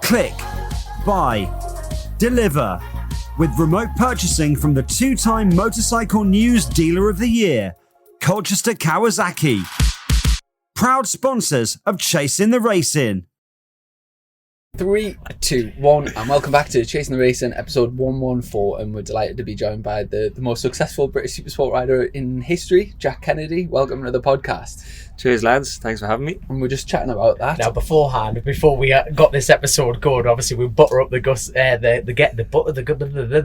Click, buy, deliver. With remote purchasing from the 2-time Motorcycle News Dealer of the Year, Colchester Kawasaki. Proud sponsors of Chasing the Racing. 3, 2, 1, and welcome back to Chasing the Racing, episode 114, and we're delighted to be joined by the most successful British Supersport rider in history, Jack Kennedy. Welcome to the podcast. Cheers, lads. Thanks for having me. And we're just chatting about that. Now, beforehand, before we got this episode going, obviously we butter up the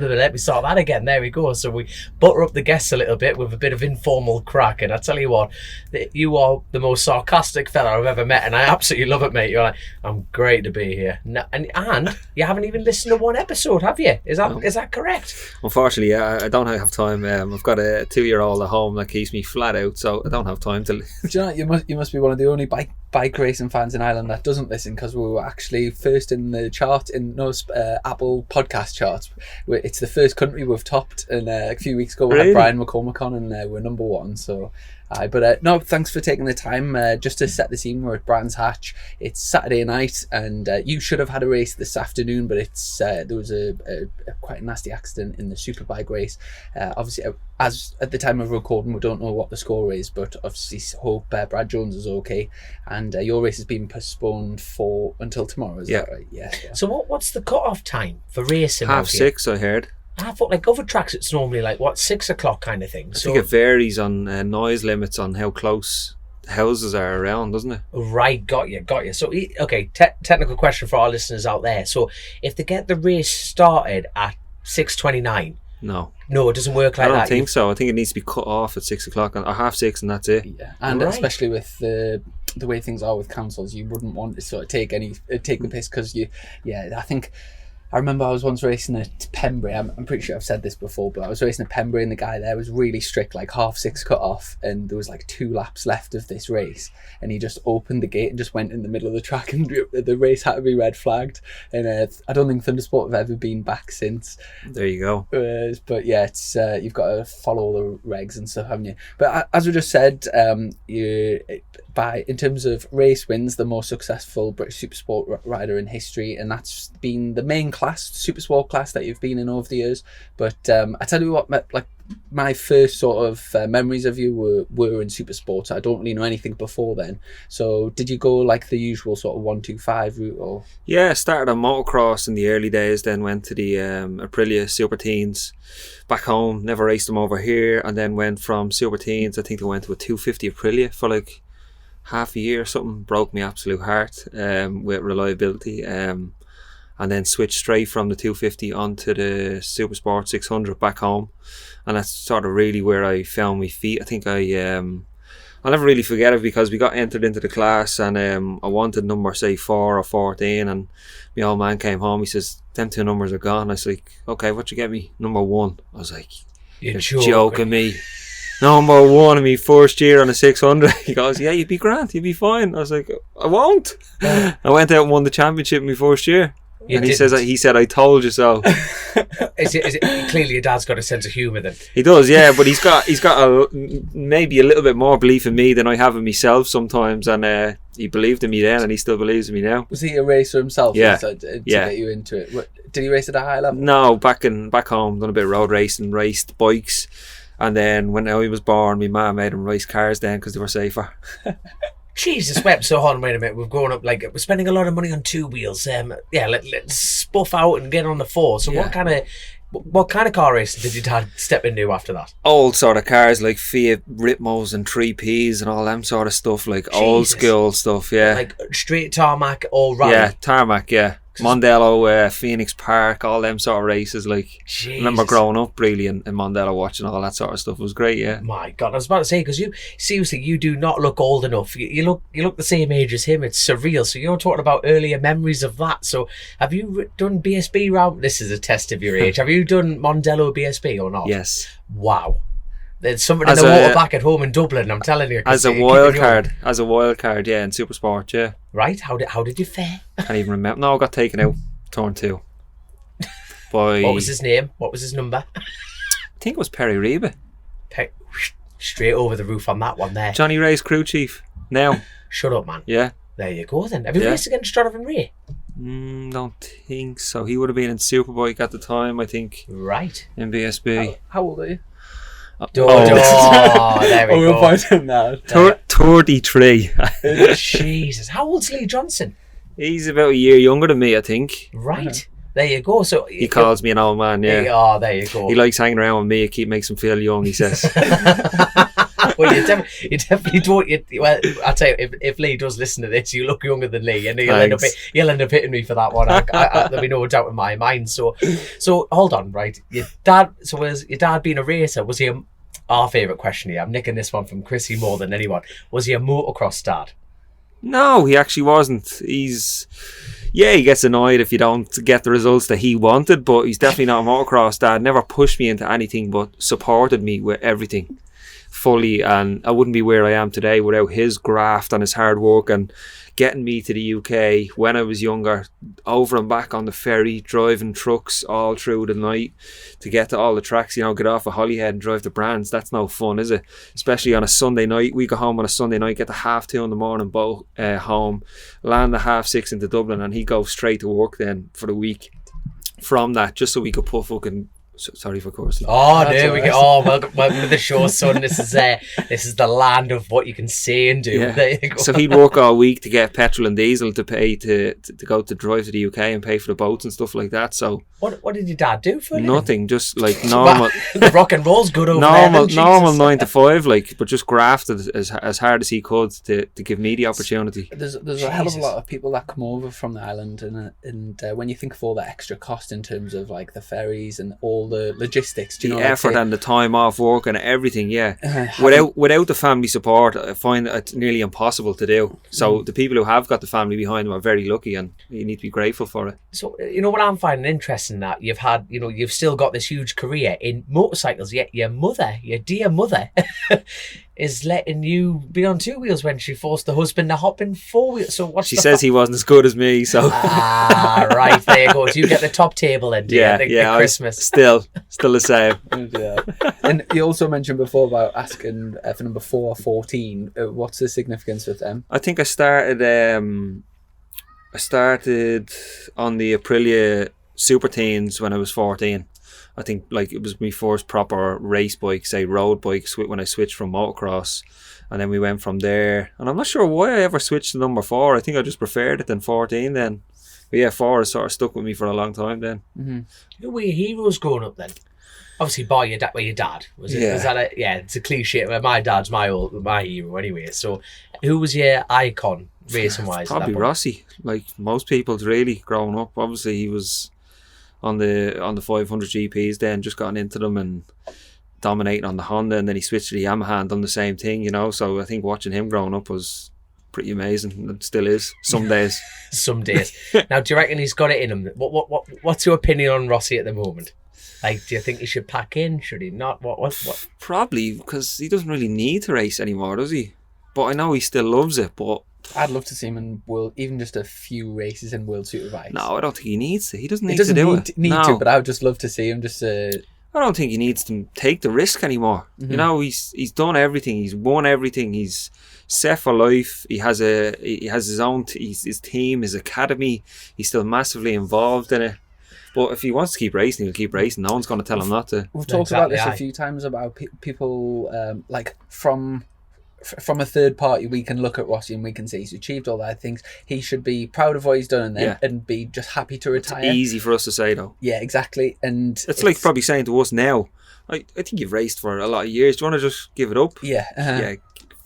let me start that again. There we go. So we butter up the guests a little bit with a bit of informal crack, and I tell you what, you are the most sarcastic fella I've ever met, and I absolutely love it, mate. You're like, I'm great to be here. No, and you haven't even listened to one episode, have you? Is that correct? Unfortunately, yeah, I don't have time. I've got a 2-year-old at home that keeps me flat out, so I don't have time to. Do you know, you must be one of the only bike racing fans in Ireland that doesn't listen, because we were actually first in the chart in those Apple podcast charts. It's the first country we've topped, and a few weeks ago we had Brian McCormack on, and we're number 1. So. No, thanks for taking the time. Just to set the scene, we're at Brands Hatch. It's Saturday night, and you should have had a race this afternoon, but there was a quite a nasty accident in the Superbike race. Obviously, as at the time of recording, we don't know what the score is, but obviously hope Brad Jones is okay. And your race has been postponed until tomorrow. Is that right? Yeah. So what's the cut-off time for racing? 6:30, I heard. I thought, like, other tracks, it's normally like 6 o'clock kind of thing. I think it varies on noise limits on how close houses are around, doesn't it? Right, got you. So, okay, technical question for our listeners out there. So, if they get the race started at 6:29, no, it doesn't work like that. I don't think so. I think it needs to be cut off at 6 o'clock or 6:30, and that's it. Yeah, and especially with the way things are with councils, you wouldn't want to sort of take the piss, because I remember I was once racing at Pembury. I'm pretty sure I've said this before, but I was racing at Pembury, and the guy there was really strict, like 6:30 cut off, and there was like 2 laps left of this race, and he just opened the gate and just went in the middle of the track, and the race had to be red flagged. And I don't think Thundersport have ever been back since. There you go. But yeah, it's you've got to follow the regs and stuff, haven't you? But as we just said, in terms of race wins, the most successful British Supersport rider in history, and that's been the main class, Supersport class, that you've been in over the years. But I tell you what, like my first sort of memories of you were in Supersport. I don't really know anything before then. So did you go like the usual sort of 1-2-5 route, or? Yeah, I started on motocross in the early days, then went to the Aprilia Super Teens back home, never raced them over here, and then went from Super Teens, I think I went to a 250 Aprilia for like half a year or something. Broke my absolute heart with reliability, and then switched straight from the 250 onto the Supersport 600 back home, and that's sort of really where I found my feet. I think I'll never really forget it, because we got entered into the class, and I wanted number say 4 or 14, and my old man came home, he says, them 2 numbers are gone. I was like, okay, what you get me? Number 1. I was like, you're joking me. Number 1 in my first year on a 600. He goes, yeah, you'd be grand, you'd be fine. I was like, I won't. I went out and won the championship in my first year. And he said, I told you so. Is it clearly your dad's got a sense of humour then? He does, yeah, but he's got maybe a little bit more belief in me than I have in myself sometimes, and he believed in me then, and he still believes in me now. Was he a racer himself? Yeah. To get you into it? Did he race at a high level? No, back home, done a bit of road racing, raced bikes, and then when he was born, my mum made him race cars then because they were safer. Jesus, so hold on, wait a minute. We've grown up, like, we're spending a lot of money on 2 wheels. Let's spuff out and get on the 4. So what kind of car racing did your dad step into after that? Old sort of cars like Fiat Ritmos and 3Ps and all them sort of stuff, like Jesus. Old school stuff, yeah. Like straight tarmac, all right. Yeah, tarmac, yeah. Mondello, Phoenix Park, all them sort of races. Like, I remember growing up really in Mondello, watching all that sort of stuff. It was great, yeah. My God, I was about to say, because you do not look old enough. You look the same age as him. It's surreal. So you're talking about earlier memories of that. So have you done BSB round? This is a test of your age. Have you done Mondello BSB or not? Yes. Wow. There's something in the water back at home in Dublin, I'm telling you. As a wild card, yeah, in Supersport, yeah. Right, how did you fare? Can't even remember. No, I got taken out, turn 2. By... What was his name? What was his number? I think it was Perry Reba. Straight over the roof on that one there. Johnny Ray's crew chief, now. Shut up, man. Yeah. There you go then. Have you raced against Jonathan Ray? Don't think so. He would have been in Superbike at the time, I think, Right. in BSB. How old are you? Oh, there we We'll go. find him now. 33. Jesus. How old's Lee Johnson? He's about a year younger than me, I think. Right. There you go. So He calls me an old man, yeah. Oh, there you go. He likes hanging around with me. It makes him feel young, he says. Well, you definitely don't. Well, I tell you, if Lee does listen to this, you look younger than Lee, and he'll end up hitting me for that one. There'll be no doubt in my mind. So hold on, right? Your dad. So was your dad being a racer? Was he our favourite question here? I'm nicking this one from Chrissy more than anyone. Was he a motocross dad? No, he actually wasn't. He gets annoyed if you don't get the results that he wanted, but he's definitely not a motocross dad. Never pushed me into anything, but supported me with everything fully, and I wouldn't be where I am today without his graft and his hard work and getting me to the UK when I was younger, over and back on the ferry, driving trucks all through the night to get to all the tracks, get off at Holyhead and drive to Brands. That's no fun, is it? Especially on a Sunday night. We go home on a Sunday night, get to 2:30 in the morning, boat home, land at 6:30 into Dublin, and he goes straight to work then for the week from that, just so we could put fucking... Sorry for cursing. Oh, there we go. Oh, welcome to the show, son. This is the land of what you can say and do. Yeah. There you go. So he'd work all week to get petrol and diesel to pay to go to drive to the UK and pay for the boats and stuff like that. So what did your dad do for a living? nothing, just like normal. The rock and roll's good over normal there. then, Jesus. 9 to 5, but just grafted as hard as he could to give me the opportunity. There's a hell of a lot of people that come over from the island, and when you think of all the extra cost in terms of like the ferries and all the logistics, do you The know, effort and the time off work and everything, yeah. having- Without the family support, I find it's nearly impossible to do. So the people who have got the family behind them are very lucky, and you need to be grateful for it. So what I'm finding interesting, that you've still got this huge career in motorcycles, yet your dear mother is letting you be on 2 wheels when she forced the husband to hop in 4 wheels. So what's She says he wasn't as good as me, so right, there you go. Do you get the top table then? yeah, at Christmas. Still the same. Yeah. And you also mentioned before about asking for number 4 or 14. What's the significance with them? I think I started on the Aprilia Super Teens when I was 14. I think it was my first proper race bike, say road bike, when I switched from motocross, and then we went from there. And I'm not sure why I ever switched to number 4. I think I just preferred it than 14 then. But yeah, 4 has sort of stuck with me for a long time then. Mm-hmm. Who were your heroes growing up then? Obviously, your dad was it? Yeah. Was that it's a cliche. Well, my dad's my hero anyway. So, who was your icon racing wise? Probably Rossi, like most people's really growing up. Obviously, he was on the 500 GPs then, just gotten into them and dominating on the Honda, and then he switched to the Yamaha and done the same thing, so I think watching him growing up was pretty amazing. It still is some days. Some days. Now, do you reckon he's got it in him? What's your opinion on Rossi at the moment? Do you think he should pack in? Should he not? What? Probably, because he doesn't really need to race anymore, does he? But I know he still loves it, but I'd love to see him in even just a few races in World Superbikes. no, I don't think he needs to. He doesn't need He doesn't to do need it. need No. to, but I would just love to see him just... I don't think he needs to take the risk anymore. Mhm. He's done everything. He's won everything. He's set for life. He has his own his team, his academy. He's still massively involved in it. But if he wants to keep racing, he'll keep racing. No one's going to tell him not to. We've talked about Exactly, this a aye. few times about people from a third party. We can look at Rossi and we can say he's achieved all that things. He should be proud of what he's done and be just happy to It's retire. easy for us to say though. Yeah, exactly. And It's like probably saying to us now, I think you've raced for a lot of years. Do you want to just give it up? yeah, Yeah,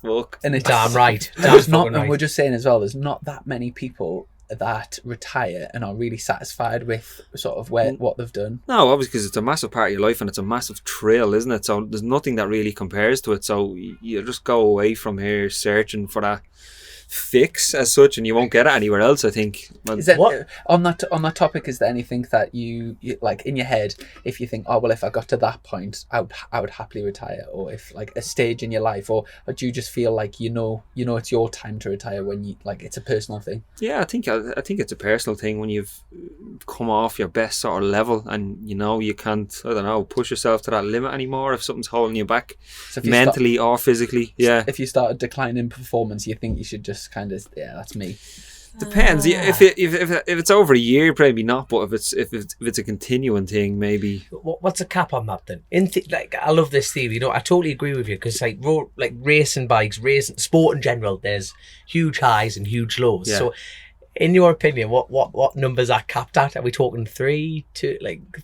fuck. and it's Damn right. And there's not, fucking and right. we're just saying as well, there's not that many people that retire and are really satisfied with sort of what they've done. No, obviously because it's a massive part of your life and it's a massive thrill, isn't it? So there's nothing that really compares to it. So you just go away from here searching for that fix as such, and you won't get it anywhere else, I think. Is there, What? on that topic, is there anything that you like in your head, if you think, oh well, if I got to that point, I would happily retire, or if like a stage in your life, or do you just feel like you know it's your time to retire when you like it's a personal thing? Yeah, I think it's a personal thing when you've come off your best sort of level and you can't, I don't know, push yourself to that limit anymore if something's holding you back So if you mentally or physically. Yeah. if you started declining performance, you think you should just kind of that's me. Depends. Yeah, if it's over a year, probably not. But if it's a continuing thing, maybe. What's a cap on that then? Like, I love this theory. You know, I totally agree with you because like racing bikes, racing sport in general, there's huge highs and huge lows. Yeah. So, in your opinion, what numbers are capped at? Are we talking 3 to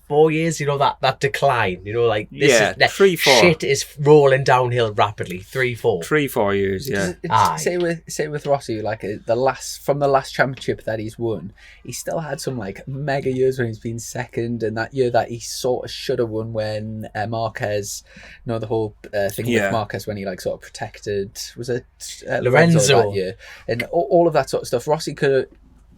4 years? You know, that decline. You know, like this is 3, 4. shit is rolling downhill rapidly. 3, 4. 3, 4 years. Yeah. Say with Rossi, like the last championship that he's won, he still had some like mega years when he's been second, and that year that he sort of should have won when Marquez, you know, the whole thing with Marquez when he like sort of protected, was it Lorenzo that year, and all of that sort of stuff. Rossi could have,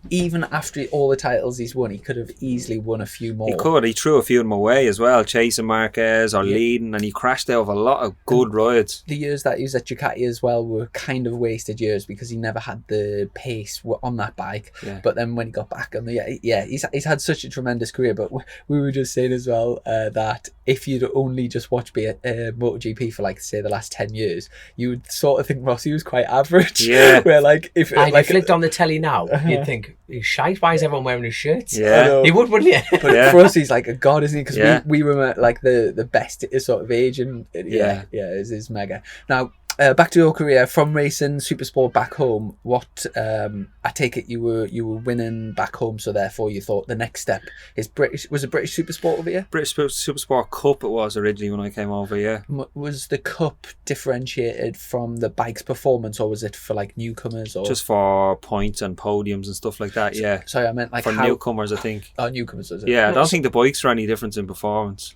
even after all the titles he's won, he could have easily won a few more. He could. He threw a few of them away as well, chasing Marquez or leading, and he crashed out of a lot of good rides. The years that he was at Ducati as well were kind of wasted years because he never had the pace on that bike. Yeah. But then when he got back on he's had such a tremendous career. But we were just saying as well that if you'd only just watched MotoGP for like say the last 10 years, you would sort of think Rossi was quite average. Yeah. Where like if you flicked on the telly now, you'd think, he's shite. Why is everyone wearing his shirts? Yeah, he would, wouldn't he? But for us, he's like a god, isn't he? Because we were like the best sort of age, and it's mega. Now back to your career from racing Supersport back home. What I take it you were winning back home, so therefore you thought the next step is British. Was it British Supersport over here? British Supersport Cup it was originally when I came over. Yeah. Was the cup differentiated from the bike's performance, or was it for like newcomers, or just for points and podiums and stuff like that? Yeah. Sorry, I meant like for newcomers, I think. Oh, newcomers, was it? Yeah, I don't think the bikes are any difference in performance.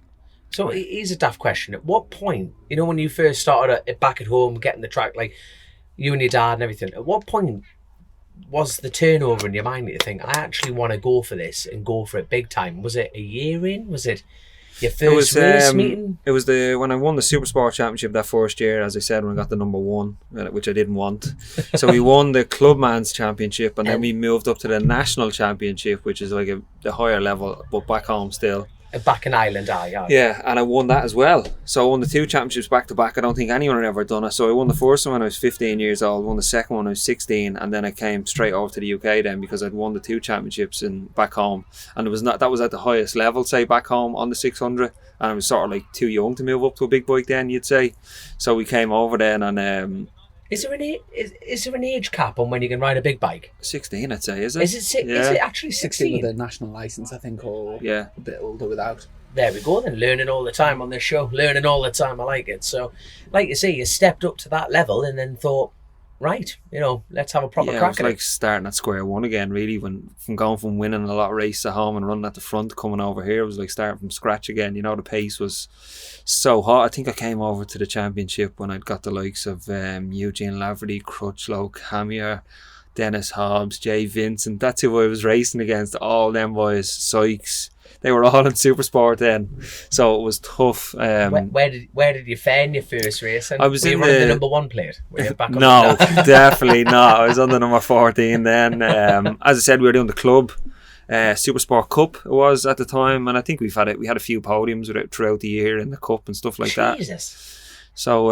So here's a daft question. At what point, you know, when you first started back at home, getting the track, like you and your dad and everything, at what point was the turnover in your mind that you think, I actually want to go for this and go for it big time? Was it a year in? Was it your first race meeting? It was when I won the Supersport Championship that first year, as I said, when I got the number 1, which I didn't want. So we won the Clubman's Championship, and then we moved up to the National Championship, which is like the higher level, but back home still. Back in Ireland, yeah, and I won that as well. So I won the 2 championships back to back. I don't think anyone had ever done it. So I won the first one when I was 15 years old, won the second one when I was 16, and then I came straight over to the UK then because I'd won the 2 championships back home, and that was at the highest level, say back home on the 600, and I was sort of like too young to move up to a big bike then, you'd say. So we came over then, and Is there an age cap on when you can ride a big bike? 16, I'd say, is it? Is it actually 16? with a national licence, I think, or a bit older without. There we go then, learning all the time on this show. Learning all the time, I like it. So, like you say, you stepped up to that level and then thought, right, you know, let's have a proper crack at it. Like starting at square one again, really, from going from winning a lot of races at home and running at the front, coming over here, it was like starting from scratch again. You know, the pace was so hot. I think I came over to the championship when I'd got the likes of Eugene Laverty, Crutchlow, Camier, Dennis Hobbs, Jay Vincent. That's who I was racing against, all them boys, Sykes. They were all in Supersport then, so it was tough. Where did you fare in your first race? And I was in the number 1 plate. Were you back on no, definitely not. I was on the number 14 then. As I said, we were doing the club Supersport Cup. It was at the time, and I think we had a few podiums throughout the year in the cup and stuff like that. Jesus. So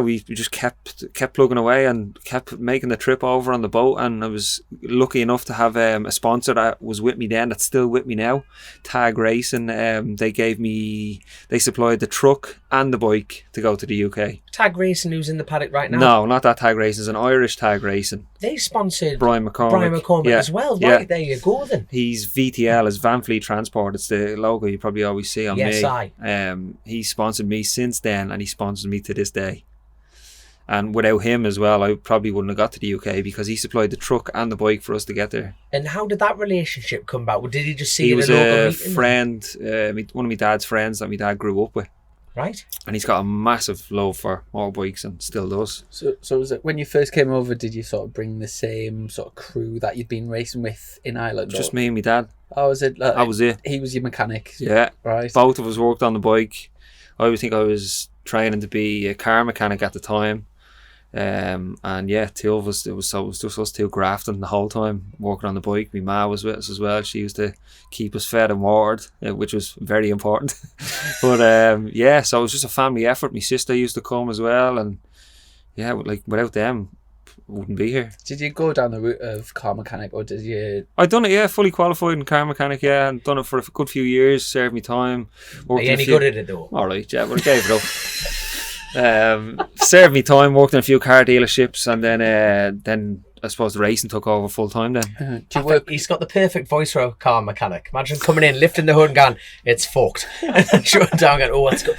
we just kept plugging away and kept making the trip over on the boat, and I was lucky enough to have a sponsor that was with me then, that's still with me now, Tag Racing. They supplied the truck and the bike to go to the UK. Tag Racing, who's in the paddock right now? No, not that Tag Racing, it's an Irish Tag Racing. They sponsored Brian McCormick as well. Right, there you go then. He's VTL, is Van Fleet Transport. It's the logo you probably always see on me. He sponsored me since then, and he sponsored me to this day. And without him as well, I probably wouldn't have got to the UK, because he supplied the truck and the bike for us to get there. And how did that relationship come about? Did he just see you in a local meeting? He was a friend, one of my dad's friends that my dad grew up with. Right. And he's got a massive love for motorbikes and still does. So was it when you first came over, did you sort of bring the same sort of crew that you'd been racing with in Ireland? Just me and my dad. Oh, was it? That was it. He was your mechanic. Yeah. Right. Both of us worked on the bike. I think I was training to be a car mechanic at the time. And yeah, 2 of us, it was just us 2 grafting the whole time, working on the bike. My ma was with us as well. She used to keep us fed and watered, which was very important. But yeah, so it was just a family effort. My sister used to come as well, and yeah, like without them, wouldn't be here. Did you go down the route of car mechanic, or did you? I'd done it, yeah, fully qualified in car mechanic, yeah, and done it for a good few years. Served me time. Are you any good at it though? All right, yeah, but I gave it up. Served me time. Worked in a few car dealerships, and then I suppose the racing took over full time. Then Do you work? He's got the perfect voice for a car mechanic. Imagine coming in, lifting the hood, and going, "It's fucked," and then shutting down, going, "Oh, let's go."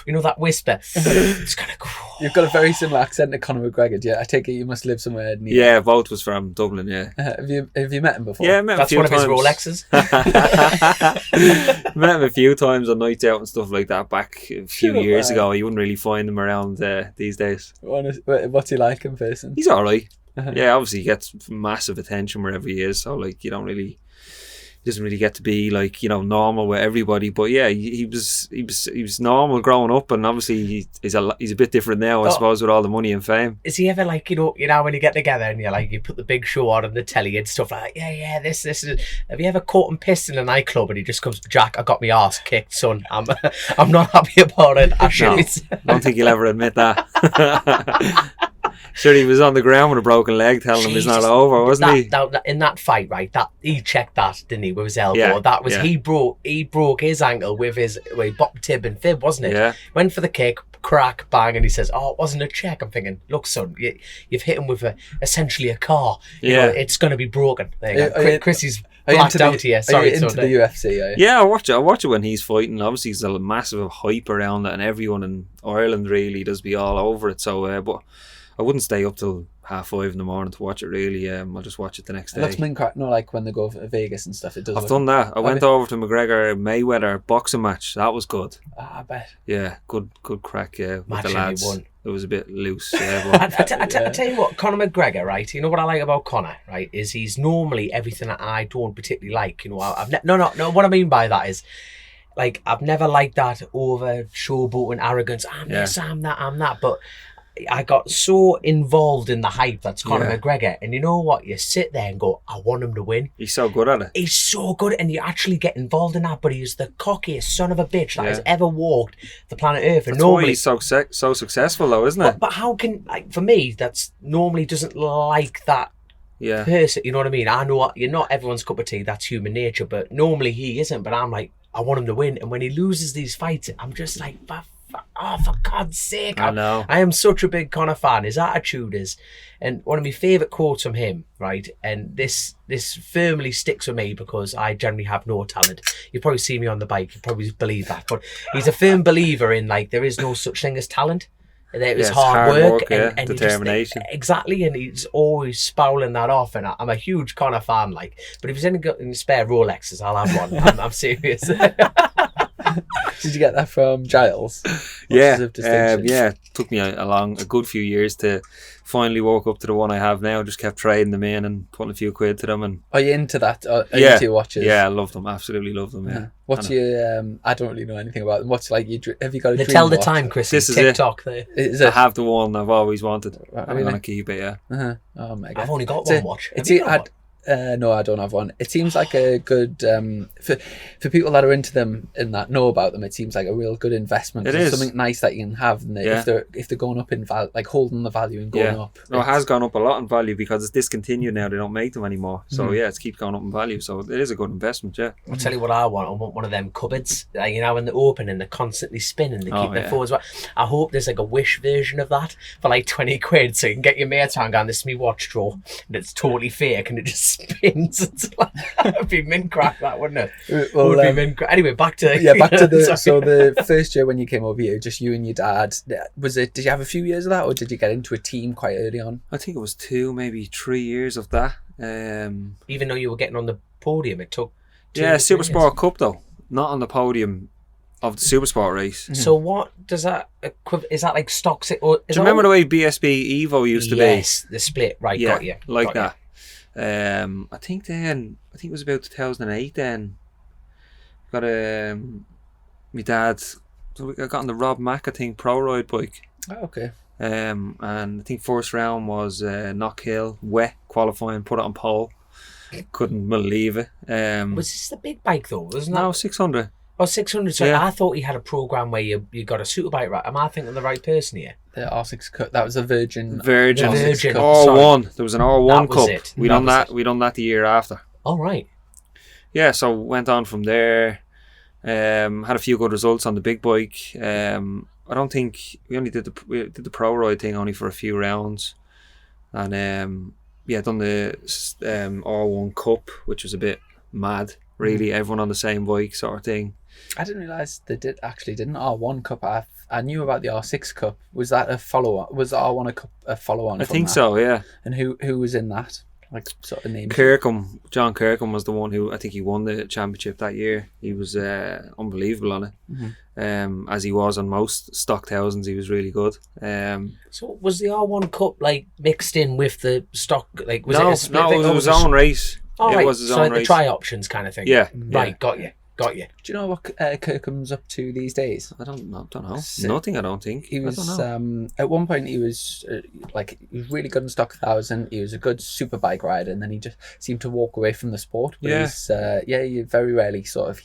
You know that whisper. It's gonna go. You've got a very similar accent to Conor McGregor. Yeah, I take it you must live somewhere near. yeah, both was from Dublin. Yeah, Have you met him before? yeah, I met him That's a few one of his times. Rolexes. Met him a few times on nights out and stuff like that back a few Sure, years man. ago. You wouldn't really find him around these days. What's he like in person? He's all right. Uh-huh. Yeah, obviously he gets massive attention wherever he is. So like, he doesn't really get to be like, normal with everybody. But yeah, he was normal growing up, and obviously he's a bit different now, I suppose, with all the money and fame. Is he ever like, you know when you get together and you're like, you put the big show on the telly and stuff like, yeah, this is. Have you ever caught him pissed in a nightclub and he just comes, Jack, I got my arse kicked, son. I'm not happy about it. Don't think he'll ever admit that. Sure, he was on the ground with a broken leg, telling him it's not over, wasn't he? In that fight, right? That he checked that, didn't he, with his elbow? Yeah, that was yeah. He broke his ankle with his bottom tib and fib, wasn't it? Yeah. Went for the kick, crack, bang, and he says, "Oh, it wasn't a check." I'm thinking, look, son, you've hit him with essentially a car. You know, it's going to be broken. There you go. Chrissy's blacked out here. Sorry, are you into the UFC? Are you? Yeah, I watch it when he's fighting. Obviously, there's a massive hype around it, and everyone in Ireland really does be all over it. So, but I wouldn't stay up till 5:30 in the morning to watch it, really. I'll just watch it the next day. That's been crack. No, like when they go to Vegas and stuff. It does. I've done that. I went over to McGregor Mayweather boxing match. That was good. I bet. Yeah, good crack. Yeah, with Imagine the he lads. won. It was a bit loose. Yeah, but I tell you what, Conor McGregor, right? You know what I like about Conor, right? Is he's normally everything that I don't particularly like. You know, no. What I mean by that is, like, I've never liked that over showboating arrogance. I'm this, I'm that. But I got so involved in the hype that's Conor McGregor, and you know what? You sit there and go, I want him to win. he's so good at it. He's so good, and you actually get involved in that. But he's the cockiest son of a bitch that has ever walked the planet Earth. And That's why he's so successful, though, isn't it? but how can, like, for me, that's normally doesn't like that Yeah. person. You know what I mean? I know you're not everyone's cup of tea. That's human nature. But normally he isn't. But I'm like, I want him to win. And when he loses these fights, I'm just like, for God's sake. I know. I am such a big Conor fan. His attitude is, and one of my favourite quotes from him, right? And this firmly sticks with me because I generally have no talent. You probably see me on the bike, you probably believe that. But he's a firm believer in, like, there is no such thing as talent. There is it's hard work and determination. Exactly, and he's always spouting that off. And I'm a huge Conor fan, like. But if he's any spare Rolexes, I'll have one. I'm serious. Did you get that from Giles? Yeah, Of distinction? yeah. Took me a good few years to finally walk up to the one I have now. Just kept trading them in and putting a few quid to them. And Are you into that? Are you into watches? Yeah, I love them. Absolutely love them. Yeah. What's your? I don't really know anything about them. What's like you? Have you got a They dream tell the watch? time, Chris. This is TikTok. There. Is I it? have the one I've always wanted. Right, I'm really? gonna keep it. Yeah. Uh-huh. Oh my god! I've only got It's one a- watch. It's Have you got one? No, I don't have one. It seems like a good for people that are into them and that know about them. It seems like a real good investment. It It's is. something nice that you can have, and Yeah. if they're going up in value, like holding the value and going up. No, it has gone up a lot in value because it's discontinued now. They don't make them anymore. So yeah, it's keep going up in value. So it is a good investment. Yeah. I'll tell you what I want. I want one of them cupboards, you know, when they open and they're constantly spinning. They keep their phones. I hope there's like a Wish version of that for like 20 quid, so you can get your mates on going, this is me watch drawer, and it's totally fake, and it just spins. It's like, it'd be mint crack, that, wouldn't it? Well, Would be mint crack. Anyway, back to back to the Sorry. so the first year when you came over here, just you and your dad. Was it? Did you have a few years of that, or did you get into a team quite early on? I think it was 2, maybe 3 years of that. Even though you were getting on the podium, it took 2 Yeah, or 3 Supersport years. Cup though, not on the podium of the Supersport race. So what does that is that like stocks? Or Do you remember the way BSB Evo used to be? Yes, the split. Right, Yeah, got you. like got you. that. I think it was about 2008 then. Got my dad, so I got on the Rob Mack, I think, pro ride bike. Oh, okay. And I think first round was Knockhill, wet qualifying, put it on pole. Couldn't believe it. Was this the big bike though? Wasn't No, that? 600. Oh, 600. So Yeah. I thought he had a program where you got a superbike. Right? Am I thinking of the right person here? The R6 Cup. That was a Virgin. Virgin. The Virgin. R1. There was an R1 That was Cup. it. We That done was that. it. We done that the year after. All right. Yeah, so went on from there. Had a few good results on the big bike. I don't think we only did the pro ride thing only for a few rounds, and done the R1 Cup, which was a bit mad. Really, everyone on the same bike sort of thing. I didn't realise they didn't R1 Cup. I knew about the R6 Cup. Was that a follow-on? Was the R1 a follow-on? I from think that? so. Yeah. And who was in that? Like sort of name. John Kirkham was the one who I think he won the championship that year. He was unbelievable on it, as he was on most stock thousands. He was really good. So was the R1 Cup like mixed in with the stock? Like was No, it a split thing, it or was his it own race. Oh, It right. was his so own like the race. tri-options kind of thing. Yeah. Right. Got you. Do you know what Kirkham's up to these days? I don't know. So- Nothing. I don't think. He was I don't know. at one point he was he was really good in stock 1000. He was a good superbike rider, and then he just seemed to walk away from the sport. But Yeah. you very rarely sort of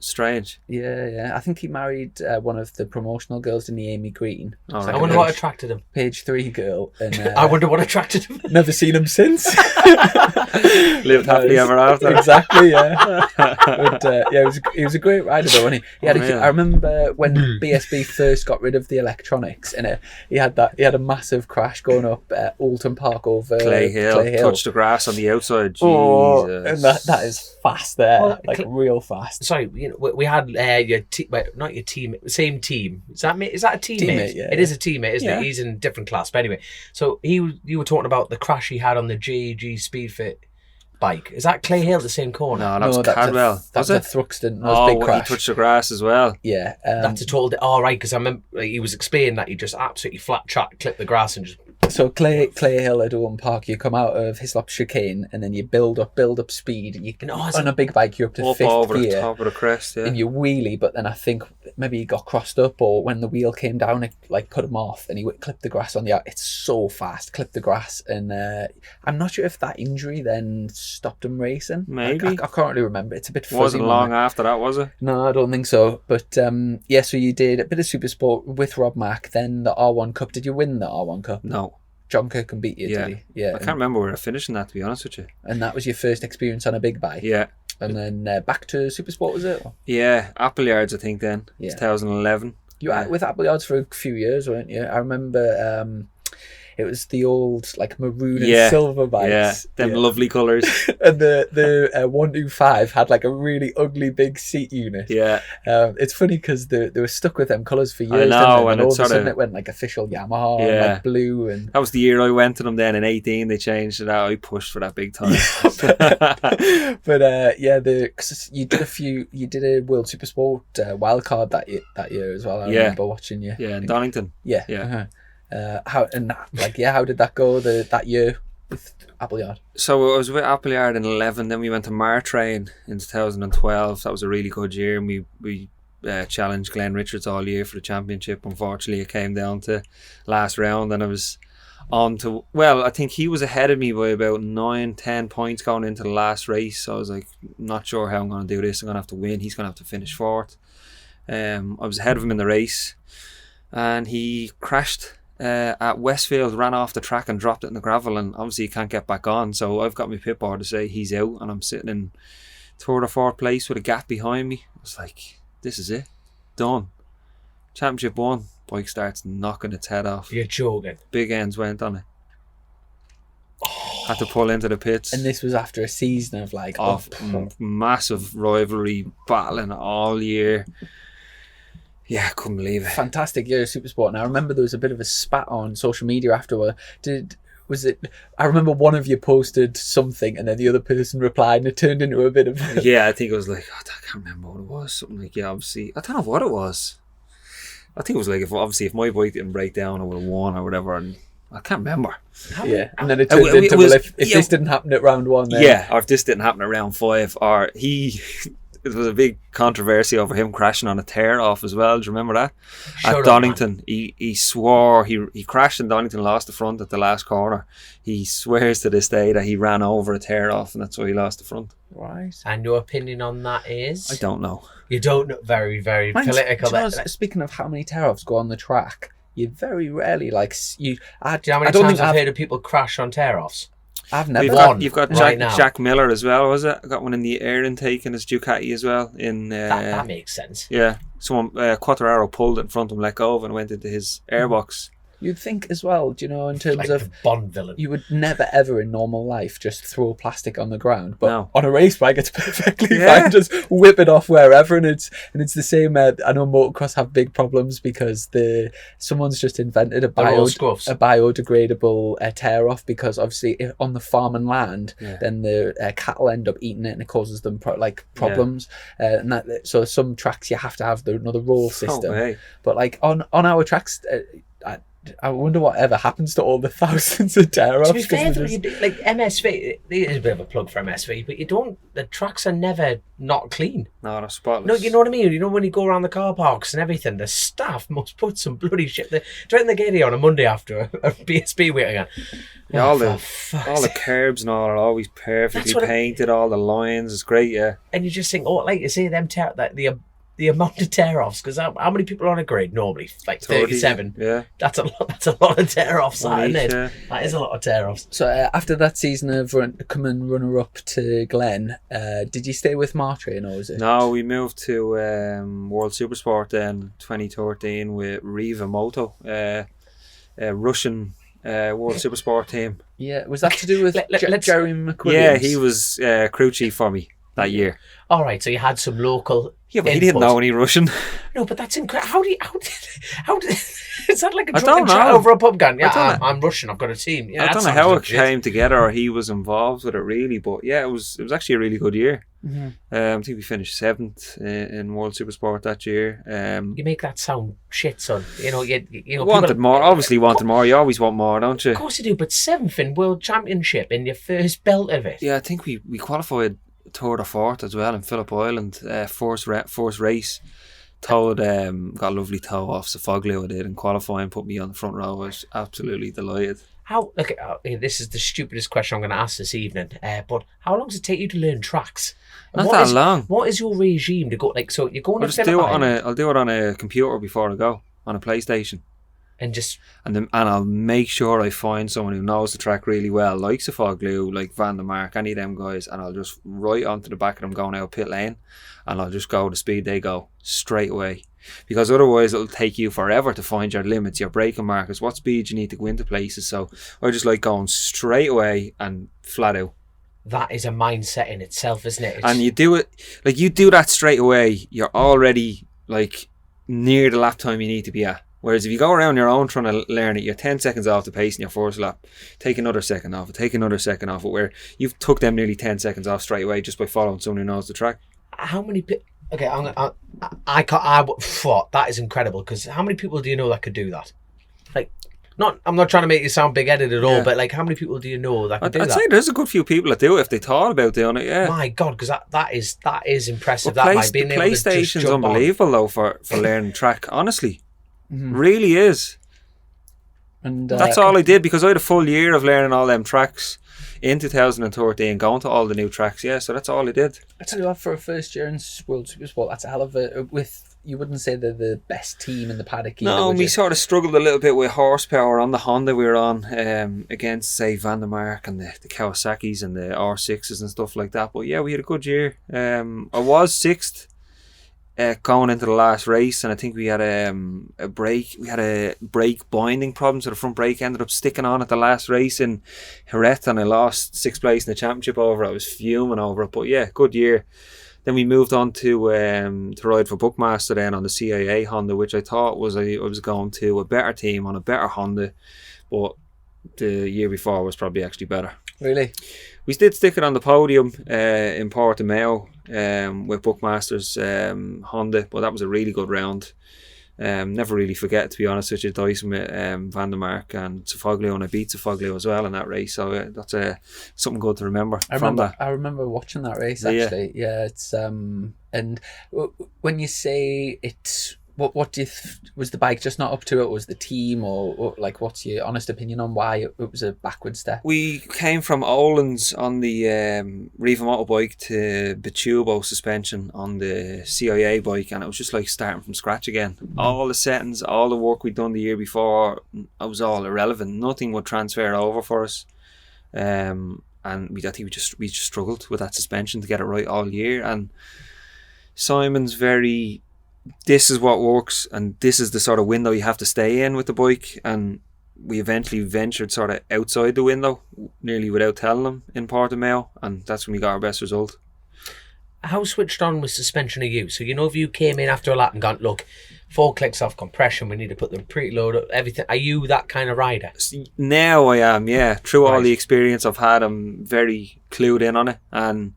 Strange. I think he married one of the promotional girls in the Amy Green. All It's right. I like wonder a what attracted him. page 3 girl, and I wonder what attracted him. never seen him since. Lived happily ever after. Exactly, yeah. But he was a great rider though, and he had. Yeah. I remember when BSB first got rid of the electronics, and he had a massive crash going up Alton Park over Clay Hill. Touched the grass on the outside. Oh, Jesus. and that is fast there, Well, real fast. Sorry, we had your not your team, same team. Is that a teammate? Teammate, yeah. It is a teammate, isn't Yeah. it? He's in a different class, but anyway. So you were talking about the crash he had on the JG Speedfit bike. Is that Clay Hill, the same corner? No, that was that's Cadwell. That's Was a it? Thruxton. That was a big He crash. touched the grass as well. Yeah, That's a total. All right, because I remember he was explaining that he just absolutely flat track clipped the grass and just. so Clay Hill at Owen Park, you come out of Hislop chicane, and then you build up speed. And you can on a big bike, you're up to Up fifth over the gear, top of the crest, yeah. and you wheelie. But then I think maybe he got crossed up, or when the wheel came down, it like put him off, and he clipped the grass on the out. It's so fast, clipped the grass, and I'm not sure if that injury then stopped him racing. Maybe. I can't really remember. It's a bit fuzzy. Wasn't long after that, was it? No, I don't think so. But so you did a bit of Supersport with Rob Mack, then the R1 Cup. Did you win the R1 Cup? No. John Kirkham beat you, Yeah. did he? Yeah. I can't remember where I finished in that, to be honest with you. And that was your first experience on a big bike. Yeah. And then back to Supersport, was it? Yeah. Appleyards, I think, then. Yeah. 2011. You were with Appleyards for a few years, weren't you? I remember it was the old like maroon and silver bikes. Yeah. Them lovely colours. And the 125 had like a really ugly big seat unit. Yeah. It's funny because they were stuck with them colours for years. I know, and and all it's of a sudden sorta- it went like official Yamaha, and Yeah. like blue, and That was the year I went to them then in 18. They changed it out. I pushed for that big time. but 'cause you did a World Supersport wildcard that year as well. I remember watching you. Yeah, in Donington. Yeah. Yeah. How did that go that year with Appleyard? So I was with Appleyard in 11, then we went to Martrain in 2012. That was a really good year, and we challenged Glenn Richards all year for the championship. Unfortunately, it came down to last round, and I was on to, I think he was ahead of me by about 9-10 points going into the last race. So I was like, not sure how I'm going to do this. I'm going to have to win. He's going to have to finish fourth. I was ahead of him in the race, and he crashed at Westfield, ran off the track and dropped it in the gravel, and obviously he can't get back on. So I've got my pit board to say he's out, and I'm sitting in third or fourth place with a gap behind me. I was like, this is it, done. Championship won. Bike starts knocking its head off. You're joking. Big ends went on it. Had to pull into the pits. And this was after a season of like Massive rivalry, battling all year. Yeah, I couldn't believe it. fantastic year of Supersport. And I remember there was a bit of a spat on social media afterward. I remember one of you posted something and then the other person replied, and it turned into a bit of Yeah, I think it was like, I can't remember what it was. Something like, obviously, I don't know what it was. I think it was like, if my bike didn't break down, I would have won or whatever, and I can't remember. yeah. And then it turned into, if this didn't happen at round one, then Yeah, or if this didn't happen at round 5, or it was a big controversy over him crashing on a tear off as well. Do you remember that? Shut At up, Donington, he swore he crashed in Donington, lost the front at the last corner. He swears to this day that he ran over a tear off, and that's why he lost the front. Right. And your opinion on that is? I don't know. You don't know. Very, very political. Do you know, speaking of how many tear-offs go on the track, you very rarely Do you know how many times I've heard of people crash on tear-offs? I've never. You've got Jack Miller as well, was it? I got one in the air intake in his Ducati as well. That makes sense. Yeah, someone Quattararo pulled it in front of him, let go of, and went into his airbox. You'd think as well, do you know, in terms like of the Bond villain, you would never ever in normal life just throw plastic on the ground, but No. on a race bike it's perfectly fine. Just whip it off wherever, and it's the same. I know motocross have big problems because someone's just invented a biodegradable tear off, because obviously if on the farm and land, then the cattle end up eating it and it causes them problems. So some tracks you have to have another roll system, but like on our tracks. I wonder what ever happens to all the thousands of tear-offs. To be fair, though, like MSV, there's a bit of a plug for MSV, but the tracks are never not clean. No, they're spotless. No, you know what I mean? You know, when you go around the car parks and everything, the staff must put some bloody shit. They're trying to get here on a Monday after a BSB week again. Yeah, all the curbs and all are always perfectly painted, all the lines, it's great, yeah. And you just think, like you say, them the amount of tear-offs, because how many people are on a grid normally? Like 37. Yeah. That's a lot of tear-offs, isn't it? Yeah. That is a lot of tear-offs. So after that season of coming runner-up to Glen, did you stay with Martrain, or was it? No, we moved to World Supersport then 2013 with Riva Moto, a Russian World Supersport team. Yeah, was that to do with Jerry McWilliams? Yeah, he was crew chief for me that year. All right, so you had some local. Yeah, but he didn't know any Russian. No, but that's incredible. How did is that like a I don't drunken chat know. over a pub gun? Yeah, I don't know. I'm Russian. I've got a team. Yeah, I don't know how it came together, or he was involved with it really, but yeah, it was actually a really good year. Mm-hmm. I think we finished 7th in World Supersport that year. You make that sound shit, son. You know, wanted more. Obviously, wanted more. You always want more, don't you? Of course you do. But 7th in World Championship in your first belt of it. Yeah, I think we qualified 3rd or 4th as well in Phillip Island. First race. Got a lovely tow off Sofoglio I did in qualifying, put me on the front row. I was absolutely delighted. This is the stupidest question I'm going to ask this evening, but how long does it take you to learn tracks? Not that long. What is your regime to go? Like, so you're going to Phillip Island. I'll do it on a computer before I go, on a PlayStation. And I'll make sure I find someone who knows the track really well, like Sofoglio, like Van der Mark, any of them guys, and I'll just right onto the back of them going out pit lane, and I'll just go the speed they go straight away, because otherwise it'll take you forever to find your limits, your braking markers, what speed you need to go into places. So I just like going straight away and flat out. That is a mindset in itself, isn't it? And you do it, like you do that straight away, you're already like near the lap time you need to be at. Whereas if you go around your own trying to learn it, you're 10 seconds off the pace in your first lap. Take another second off it, where you've took them nearly 10 seconds off straight away just by following someone who knows the track. How many people... Okay, that is incredible, because how many people do you know that could do that? Like, I'm not trying to make you sound big-headed at all, but like, how many people do you know that could do that? I'd say there's a good few people that do it if they thought about doing it, yeah. My God, because that is impressive. Well, PlayStation's unbelievable, though, for learning track, honestly. Mm-hmm. Really is. And that's all I did, because I had a full year of learning all them tracks in 2013, going to all the new tracks. Yeah, so that's all I did. I tell you what, for a first year in World Supersport, that's a hell of a... You wouldn't say they're the best team in the paddock either, no, we sort of struggled a little bit with horsepower on the Honda we were on, against, say, Van der Mark and the Kawasaki's and the R6s and stuff like that. But yeah, we had a good year. I was 6th. Going into the last race, and I think we had a brake binding problem, so the front brake ended up sticking on at the last race in Jerez, and I lost 6th place in the championship over it. I was fuming over it, but yeah, good year. Then we moved on to ride for Buckmaster then on the CAA Honda, which I thought I was going to a better team on a better Honda, but the year before was probably actually better. Really? We did stick it on the podium in Portimao with Buckmaster's Honda, but that was a really good round. Never really forget, to be honest with you, Dyson with Van der Mark and Sofoglio, and I beat Sofoglio as well in that race. So that's something good to remember from that. I remember watching that race actually. Yeah, it's and when you say it's. What do you was the bike just not up to it? Was the team or like what's your honest opinion on why it was a backward step? We came from Oland's on the Riva motorbike to Bitubo suspension on the CIA bike, and it was just like starting from scratch again. All the settings, all the work we'd done the year before, it was all irrelevant. Nothing would transfer over for us, and I think we just struggled with that suspension to get it right all year. And Simon's very. This is what works, and this is the sort of window you have to stay in with the bike, and we eventually ventured sort of outside the window, nearly without telling them, in Portimao, and that's when we got our best result. How switched on was suspension are you? So if you came in after a lap and gone, look, 4 clicks off compression, we need to put the preload up, everything. Are you that kind of rider? Now I am, yeah. Through all the experience I've had, I'm very clued in on it, and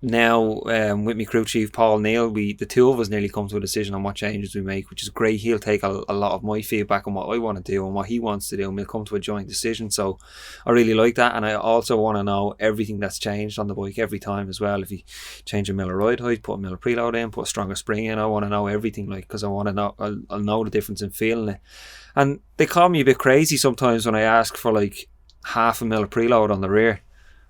now with my crew chief Paul Neal, the two of us nearly come to a decision on what changes we make, which is great. He'll take a lot of my feedback on what I want to do and what he wants to do, and we'll come to a joint decision. So I really like that, and I also want to know everything that's changed on the bike every time as well. If you change a miller ride height, put a miller preload in, put a stronger spring in, I want to know everything, like, because I want to know, I'll know the difference in feeling it. And they call me a bit crazy sometimes when I ask for like half a miller preload on the rear,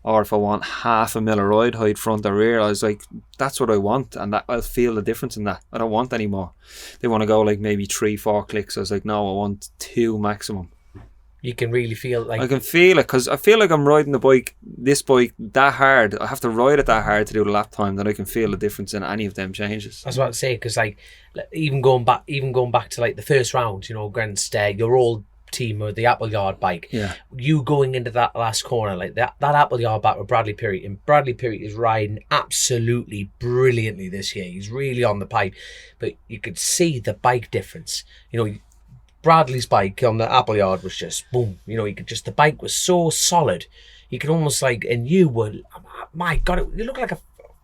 or if I want half a miller ride height front or rear. I was like, that's what I want, and that I'll feel the difference in that. I don't want any more. They want to go like maybe 3-4 clicks. I was like, no, I want 2 maximum. You can really feel like... I can feel it, because I feel like I'm riding this bike that hard. I have to ride it that hard to do the lap time that I can feel the difference in any of them changes. I was about to say, because like even going back to like the first round, against your old team or the Appleyard bike, you going into that last corner, like that Appleyard back with Bradley Peary, and Bradley Peary is riding absolutely brilliantly this year. He's really on the pipe, but you could see the bike difference. Bradley's bike on the Appleyard was just boom. The bike was so solid. You could almost and you were, my God, you look like a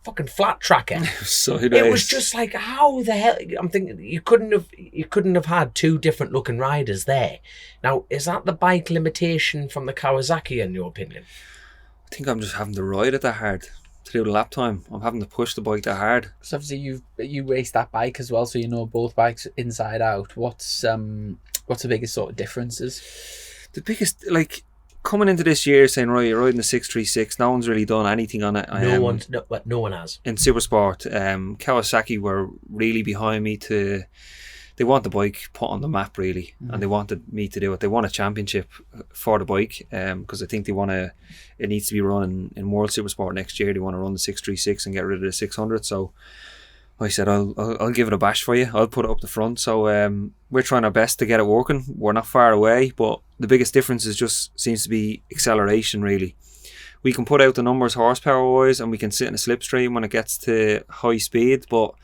fucking flat tracker. So it was just like, how the hell? I'm thinking you couldn't have had 2 different looking riders there. Now, is that the bike limitation from the Kawasaki in your opinion? I think I'm just having to ride it that hard to do the lap time. I'm having to push the bike that hard. So obviously you raced that bike as well, so you know both bikes inside out. What's the biggest sort of differences? The biggest, coming into this year saying, right, you're riding the 636, no one's really done anything on it. No one has. In Supersport, Kawasaki were really behind me they want the bike put on the map, really, and they wanted me to do it. They want a championship for the bike, because I think it needs to be run in World Supersport next year. They want to run the 636 and get rid of the 600, so I said, I'll give it a bash for you. I'll put it up the front. So we're trying our best to get it working. We're not far away, but the biggest difference seems to be acceleration, really. We can put out the numbers horsepower-wise, and we can sit in a slipstream when it gets to high speed, but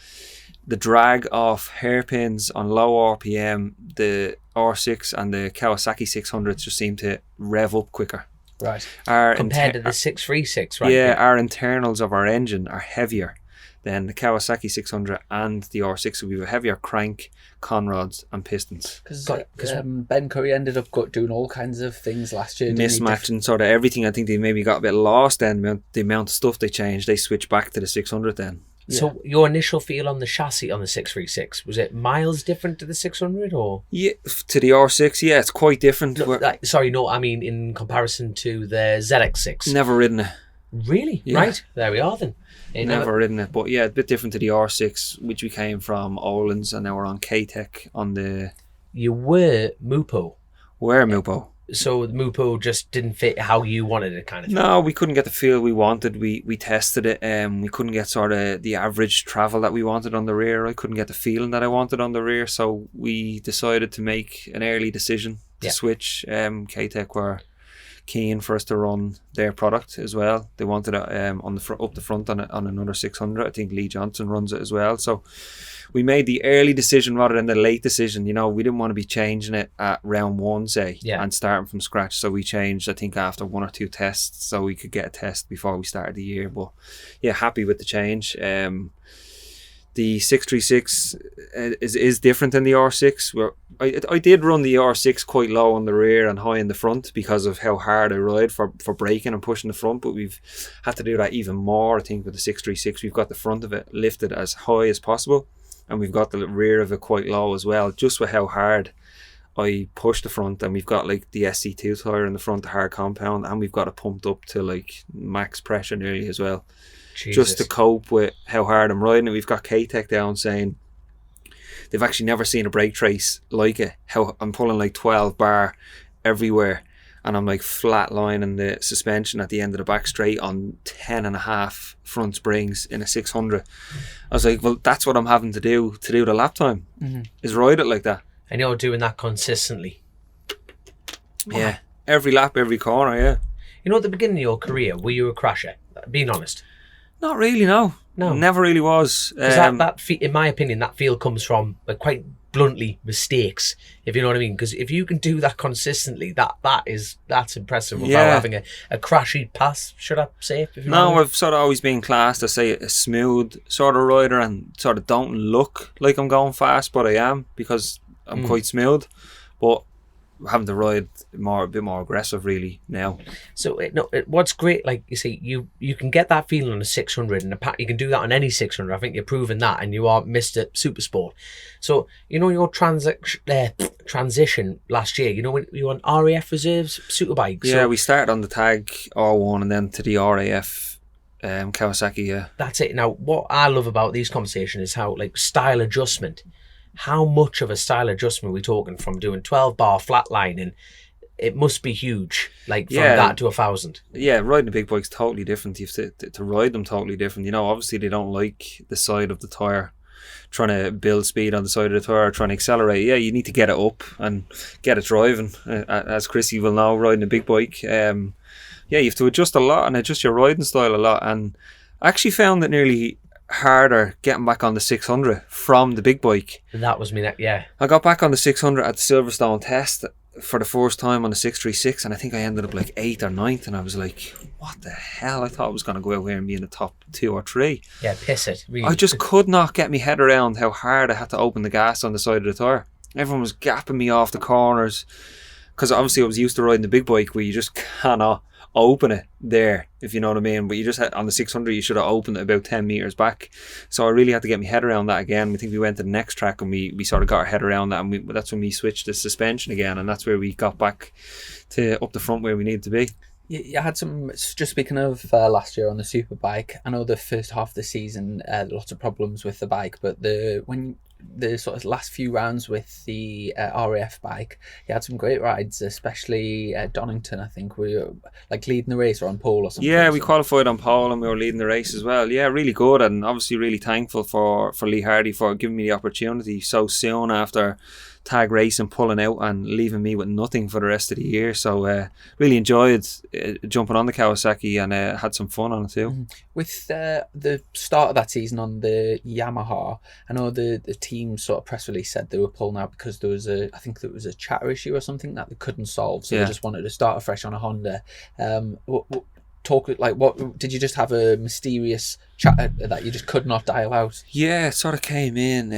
the drag of hairpins on low RPM, the R6 and the Kawasaki 600s just seem to rev up quicker. Right. Compared to the 636, right? Yeah, our internals of our engine are heavier than the Kawasaki 600 and the R6, so we have a heavier crank, conrods and pistons. Because Ben Curry ended up doing all kinds of things last year. Mismatching sort of everything. I think they maybe got a bit lost then, the amount of stuff they changed. They switched back to the 600 then. Yeah. So your initial feel on the chassis on the 636, was it miles different to the 600 or? Yeah, to the R6, yeah, it's quite different. I mean in comparison to the ZX6. Never ridden it. Really? Yeah. Right, there we are then. Never ridden it, but yeah, a bit different to the R6, which we came from Oland's, and now we're on K-Tech on the... You were Mupo. We're Mupo. So the Mupo just didn't fit how you wanted it, kind of thing. No, we couldn't get the feel we wanted. We tested it, we couldn't get sort of the average travel that we wanted on the rear. I couldn't get the feeling that I wanted on the rear, so we decided to make an early decision to switch. K-Tech were keen for us to run their product as well. They wanted it on the up the front on another 600. I think Lee Johnson runs it as well. So we made the early decision rather than the late decision. We didn't want to be changing it at round 1, say, and starting from scratch. So we changed, I think, after 1 or 2 tests, so we could get a test before we started the year. But yeah, happy with the change. The 636 is different than the R6. Where I did run the R6 quite low on the rear and high in the front because of how hard I ride for braking and pushing the front, but we've had to do that even more. I think with the 636 we've got the front of it lifted as high as possible, and we've got the rear of it quite low as well, just with how hard I push the front. And we've got like the SC2 tyre in the front, the hard compound, and we've got it pumped up to like max pressure nearly as well. Jesus. Just to cope with how hard I'm riding it. We've got K-Tech down saying they've actually never seen a brake trace like it. How I'm pulling like 12 bar everywhere, and I'm like flat lining the suspension at the end of the back straight on 10.5 front springs in a 600. I was like, well, that's what I'm having to do the lap time, is ride it like that. And you're doing that consistently. Yeah, every lap, every corner. Yeah. You know, at the beginning of your career, were you a crasher? Being honest. Not really, no. Never really was. Because in my opinion, that field comes from quite bluntly mistakes, if you know what I mean. Because if you can do that consistently, that's impressive without having a crashy pass, should I say? If you know what I mean? I've sort of always been classed as, say, a smooth sort of rider, and sort of don't look like I'm going fast, but I am, because I'm quite smooth. But having to ride a bit more aggressive really now. So what's great, like you say, you can get that feeling on a 600, and you can do that on any 600. I think you're proving that, and you are Mr. Supersport. So you know your transition last year, you know, when you were on RAF reserves superbike. Yeah, we started on the Tag R1 and then to the RAF Kawasaki. Yeah, that's it. Now what I love about these conversations is how style adjustment. How much of a style adjustment are we talking from doing 12 bar flatlining? It must be huge, from that to 1,000. Yeah, riding a big bike's totally different. You have to ride them totally different. You know, obviously they don't like the side of the tyre, trying to build speed on the side of the tyre, trying to accelerate. Yeah, you need to get it up and get it driving. As Chrissy will know, riding a big bike, you have to adjust a lot and adjust your riding style a lot. And I actually found it nearly harder getting back on the 600 from the big bike. That was me. I got back on the 600 at the Silverstone test for the first time on the 636, and I think I ended up 8th or 9th, and I was like, what the hell? I thought I was going to go out here and be in the top 2 or 3. Yeah, piss it. Really. I just could not get my head around how hard I had to open the gas on the side of the tyre. Everyone was gapping me off the corners, because obviously I was used to riding the big bike where you just cannot open it there, if you know what I mean. But you just had, on the 600 you should have opened it about 10 meters back, so I really had to get my head around that again. I think we went to the next track and we sort of got our head around that, and that's when we switched the suspension again, and that's where we got back to up the front where we needed to be. You had some, just speaking of last year on the Superbike, I know the first half of the season lots of problems with the bike, but the sort of last few rounds with the RAF bike, you had some great rides, especially Donington. I think we were leading the race or on pole or something. Yeah, we qualified on pole and we were leading the race as well. Yeah, really good, and obviously really thankful for Lee Hardy for giving me the opportunity so soon after Tag Racing pulling out and leaving me with nothing for the rest of the year. So really enjoyed jumping on the Kawasaki, and had some fun on it too. With the start of that season on the Yamaha, I know the team sort of press release said they were pulling out because there was I think there was a chatter issue or something that they couldn't solve, so they just wanted to start afresh on a Honda. What did you just have a mysterious chatter that you just could not dial out? Yeah, it sort of came in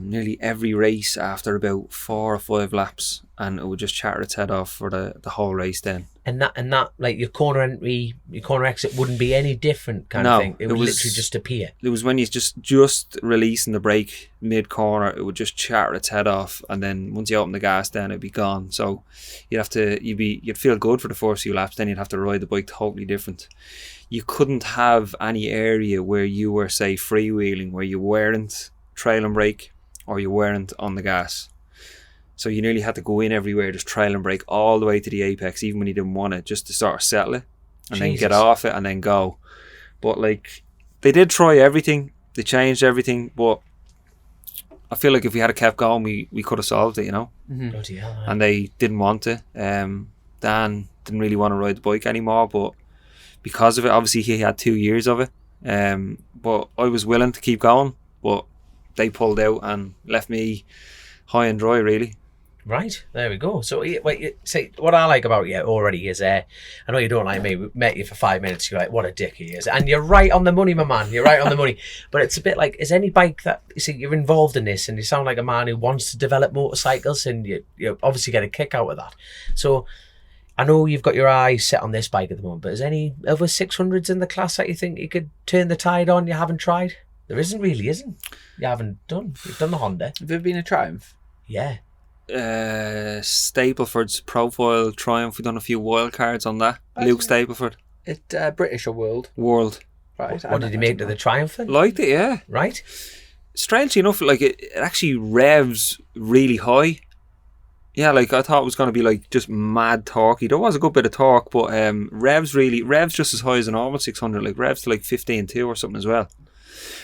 nearly every race after about 4 or 5 laps, and it would just chatter its head off for the whole race then. And that your corner entry, your corner exit wouldn't be any different kind of thing. It would literally just appear. It was when you just releasing the brake mid corner, it would just chatter its head off, and then once you open the gas, then it'd be gone. So you'd feel good for the first few laps, then you'd have to ride the bike totally different. You couldn't have any area where you were, say, freewheeling, where you weren't trail and brake or you weren't on the gas. So you nearly had to go in everywhere, just trail and brake all the way to the apex, even when you didn't want it, just to sort of settle it and then get off it and then go. But they did try everything, they changed everything, but I feel like if we had kept going, we could have solved it, you know. Bloody hell, man. And they didn't want to. Dan didn't really want to ride the bike anymore, but because of it, obviously he had 2 years of it. But I was willing to keep going, but they pulled out and left me high and dry, really. Right, there we go. So, wait, see, what I like about you already is, I know you don't like me. We met you for 5 minutes. You're like, what a dick he is, and you're right on the money, my man. You're right on the money. But it's a bit like, is any bike that you see you're involved in this, and you sound like a man who wants to develop motorcycles, and you obviously get a kick out of that. So, I know you've got your eyes set on this bike at the moment, but is any other 600s in the class that you think you could turn the tide on? You haven't tried? There isn't. You haven't done. You've done the Honda. Have you ever been a Triumph? Yeah. Stapleford's Profile Triumph. We've done a few wild cards on that. Luke Stapleford. It British or World? World. Right. What did you make of the Triumph then? Liked it, yeah. Right. Strangely enough, like it actually revs really high. Yeah, like I thought it was going to be like just mad torquey. There was a good bit of torque, but revs just as high as a normal 600. Like revs to like 15.2 or something as well.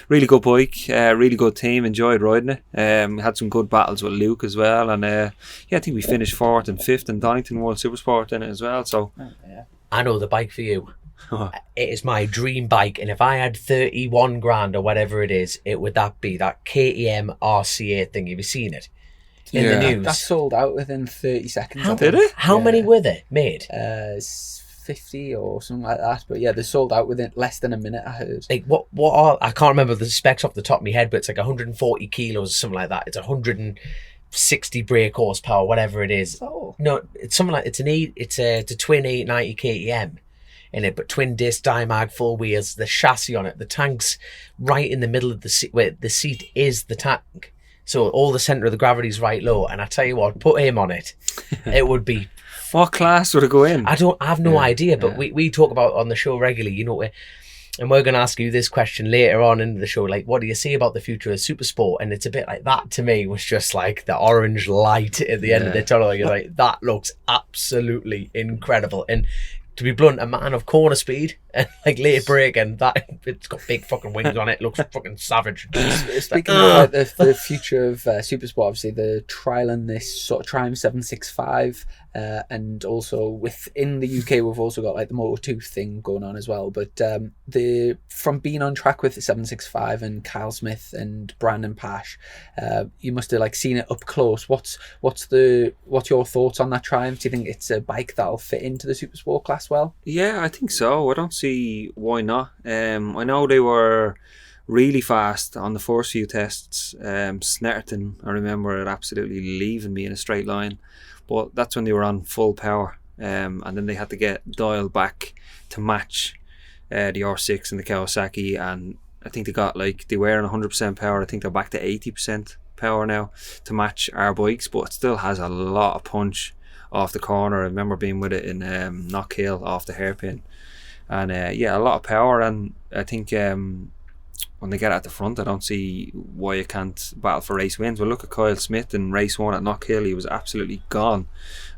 Really good bike, really good team. Enjoyed riding it. Had some good battles with Luke as well, and I think we finished 4th and 5th in Donington World Supersport in it as well. So, I know the bike for you. It is my dream bike, and if I had 31 grand or whatever it is, it would be that KTM RC8 thing. Have you seen it in the news? That sold out within 30 seconds. Did it? How many were there made? 50 or something like that, but yeah, they sold out within less than a minute, I heard. Like what are, I can't remember the specs off the top of my head, but it's like 140 kilos or something like that. It's 160 brake horsepower, whatever it is. Oh. No, it's something like, it's a twin 890 KTM in it, but twin disc Dimag, full wheels, the chassis on it, the tank's right in the middle of the seat, where the seat is the tank, so all the centre of the gravity is right low. And I tell you what, put him on it, it would be. What class would it go in? I have no idea, but we talk about on the show regularly, you know, and we're going to ask you this question later on in the show, like, what do you see about the future of Supersport? And it's a bit like that to me, was just like the orange light at the end of the tunnel. You're like, that looks absolutely incredible. And to be blunt, a man of corner speed and like late brake, and that it's got big fucking wings on it. Looks fucking savage. Speaking of the future of Supersport, obviously they're trialing this sort of Triumph 765, and also within the UK we've also got like the Moto 2 thing going on as well. But from being on track with the 765 and Kyle Smith and Brandon Pash, you must have like seen it up close. What's your thoughts on that Triumph? Do you think it's a bike that'll fit into the Supersport class well? Yeah, I think so. I don't see why not. I know they were really fast on the first few tests. Snetterton, I remember it absolutely leaving me in a straight line, but that's when they were on full power, and then they had to get dialed back to match the R6 and the Kawasaki, and I think they were on 100% power. I think they're back to 80% power now to match our bikes, but it still has a lot of punch off the corner. I remember being with it in Knockhill off the hairpin, and a lot of power. And I think when they get at the front, I don't see why you can't battle for race wins. Well, look at Kyle Smith in race 1 at Knockhill. He was absolutely gone.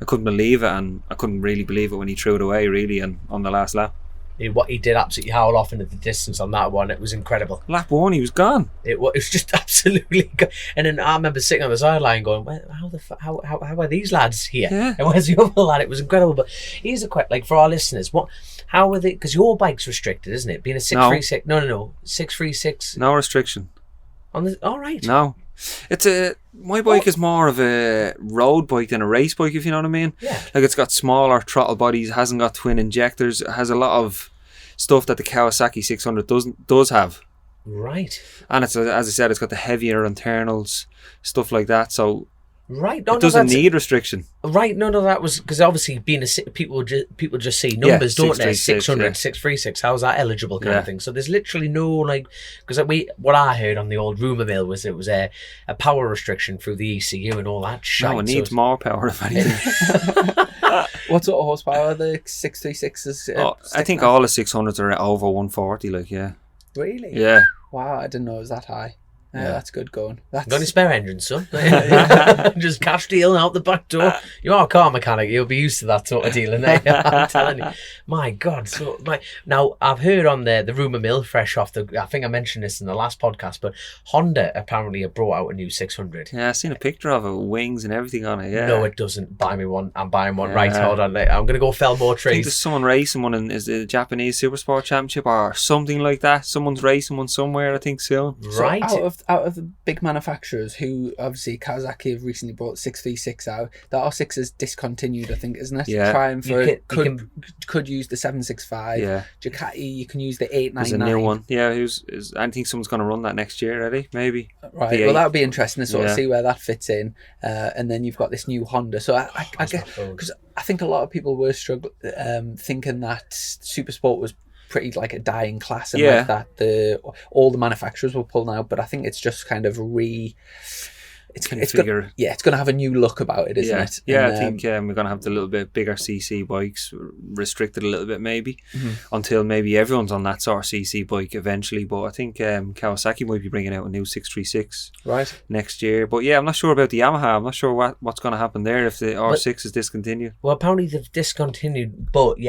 I couldn't believe it, and I couldn't really believe it when he threw it away really, and on the last lap. What he did, absolutely howl off into the distance on that one. It was incredible. Lap 1, he was gone. It was just absolutely gone. And then I remember sitting on the sideline going, how are these lads here? Yeah. And where's the other lad? It was incredible. But here's a question, like, for our listeners, how are they, because your bike's restricted, isn't it? Being a 636. No. 636. No restriction. All right. No. My bike is more of a road bike than a race bike, if you know what I mean. Yeah. Like, it's got smaller throttle bodies, hasn't got twin injectors, it has a lot of stuff that the Kawasaki 600 does have. Right. And it's, as I said, it's got the heavier internals, stuff like that. So right. it doesn't need restriction. Right. No, that was because obviously being people just see numbers, don't they? 600, 636. How's that eligible kind of thing? So there's literally no like, because what I heard on the old rumour mill was it was a power restriction through the ECU and all that shit. No, it needs more power if anything. What sort of horsepower are the 636s? I think all the 600s are over 140. Like, yeah. Really? Yeah. Wow, I didn't know it was that high. Yeah, that's good going. Got any spare engines, son? Just cash deal out the back door. You are a car mechanic. You'll be used to that sort of deal, I'm telling you. My God. Now, I've heard on the rumour mill, fresh off I think I mentioned this in the last podcast, but Honda apparently have brought out a new 600. Yeah, I've seen a picture of it, wings and everything on it, yeah. No, it doesn't. Buy me one. I'm buying one. Right, hold on. I'm going to go fell more I think trees. there's someone racing one in the Japanese Supersport Championship or something like that. Someone's racing one somewhere, I think, soon. Right. So out of of the big manufacturers, who obviously Kawasaki have recently brought 636 out. The R6 is discontinued, I think, isn't it? Yeah. Trying for You could use the 765. Yeah. Ducati, you can use the 899. There's a new one. Yeah, I think someone's going to run that next year already, maybe. Right. The Well, 8. that would be interesting to sort of Yeah. see where that fits in. And then you've got this new Honda. So I get, because I think a lot of people were struggling, thinking that Supersport was pretty like a dying class, and Yeah. like that all the manufacturers were pulling out. But I think it's just kind of it's going to have a new look about it, isn't it? Yeah, And, I think we're going to have the little bit bigger CC bikes, restricted a little bit maybe, until maybe everyone's on that sort of CC bike eventually. But I think Kawasaki might be bringing out a new 636 right next year. But yeah, I'm not sure about the Yamaha. I'm not sure what's going to happen there if the R6 is discontinued. Well, apparently they've discontinued, but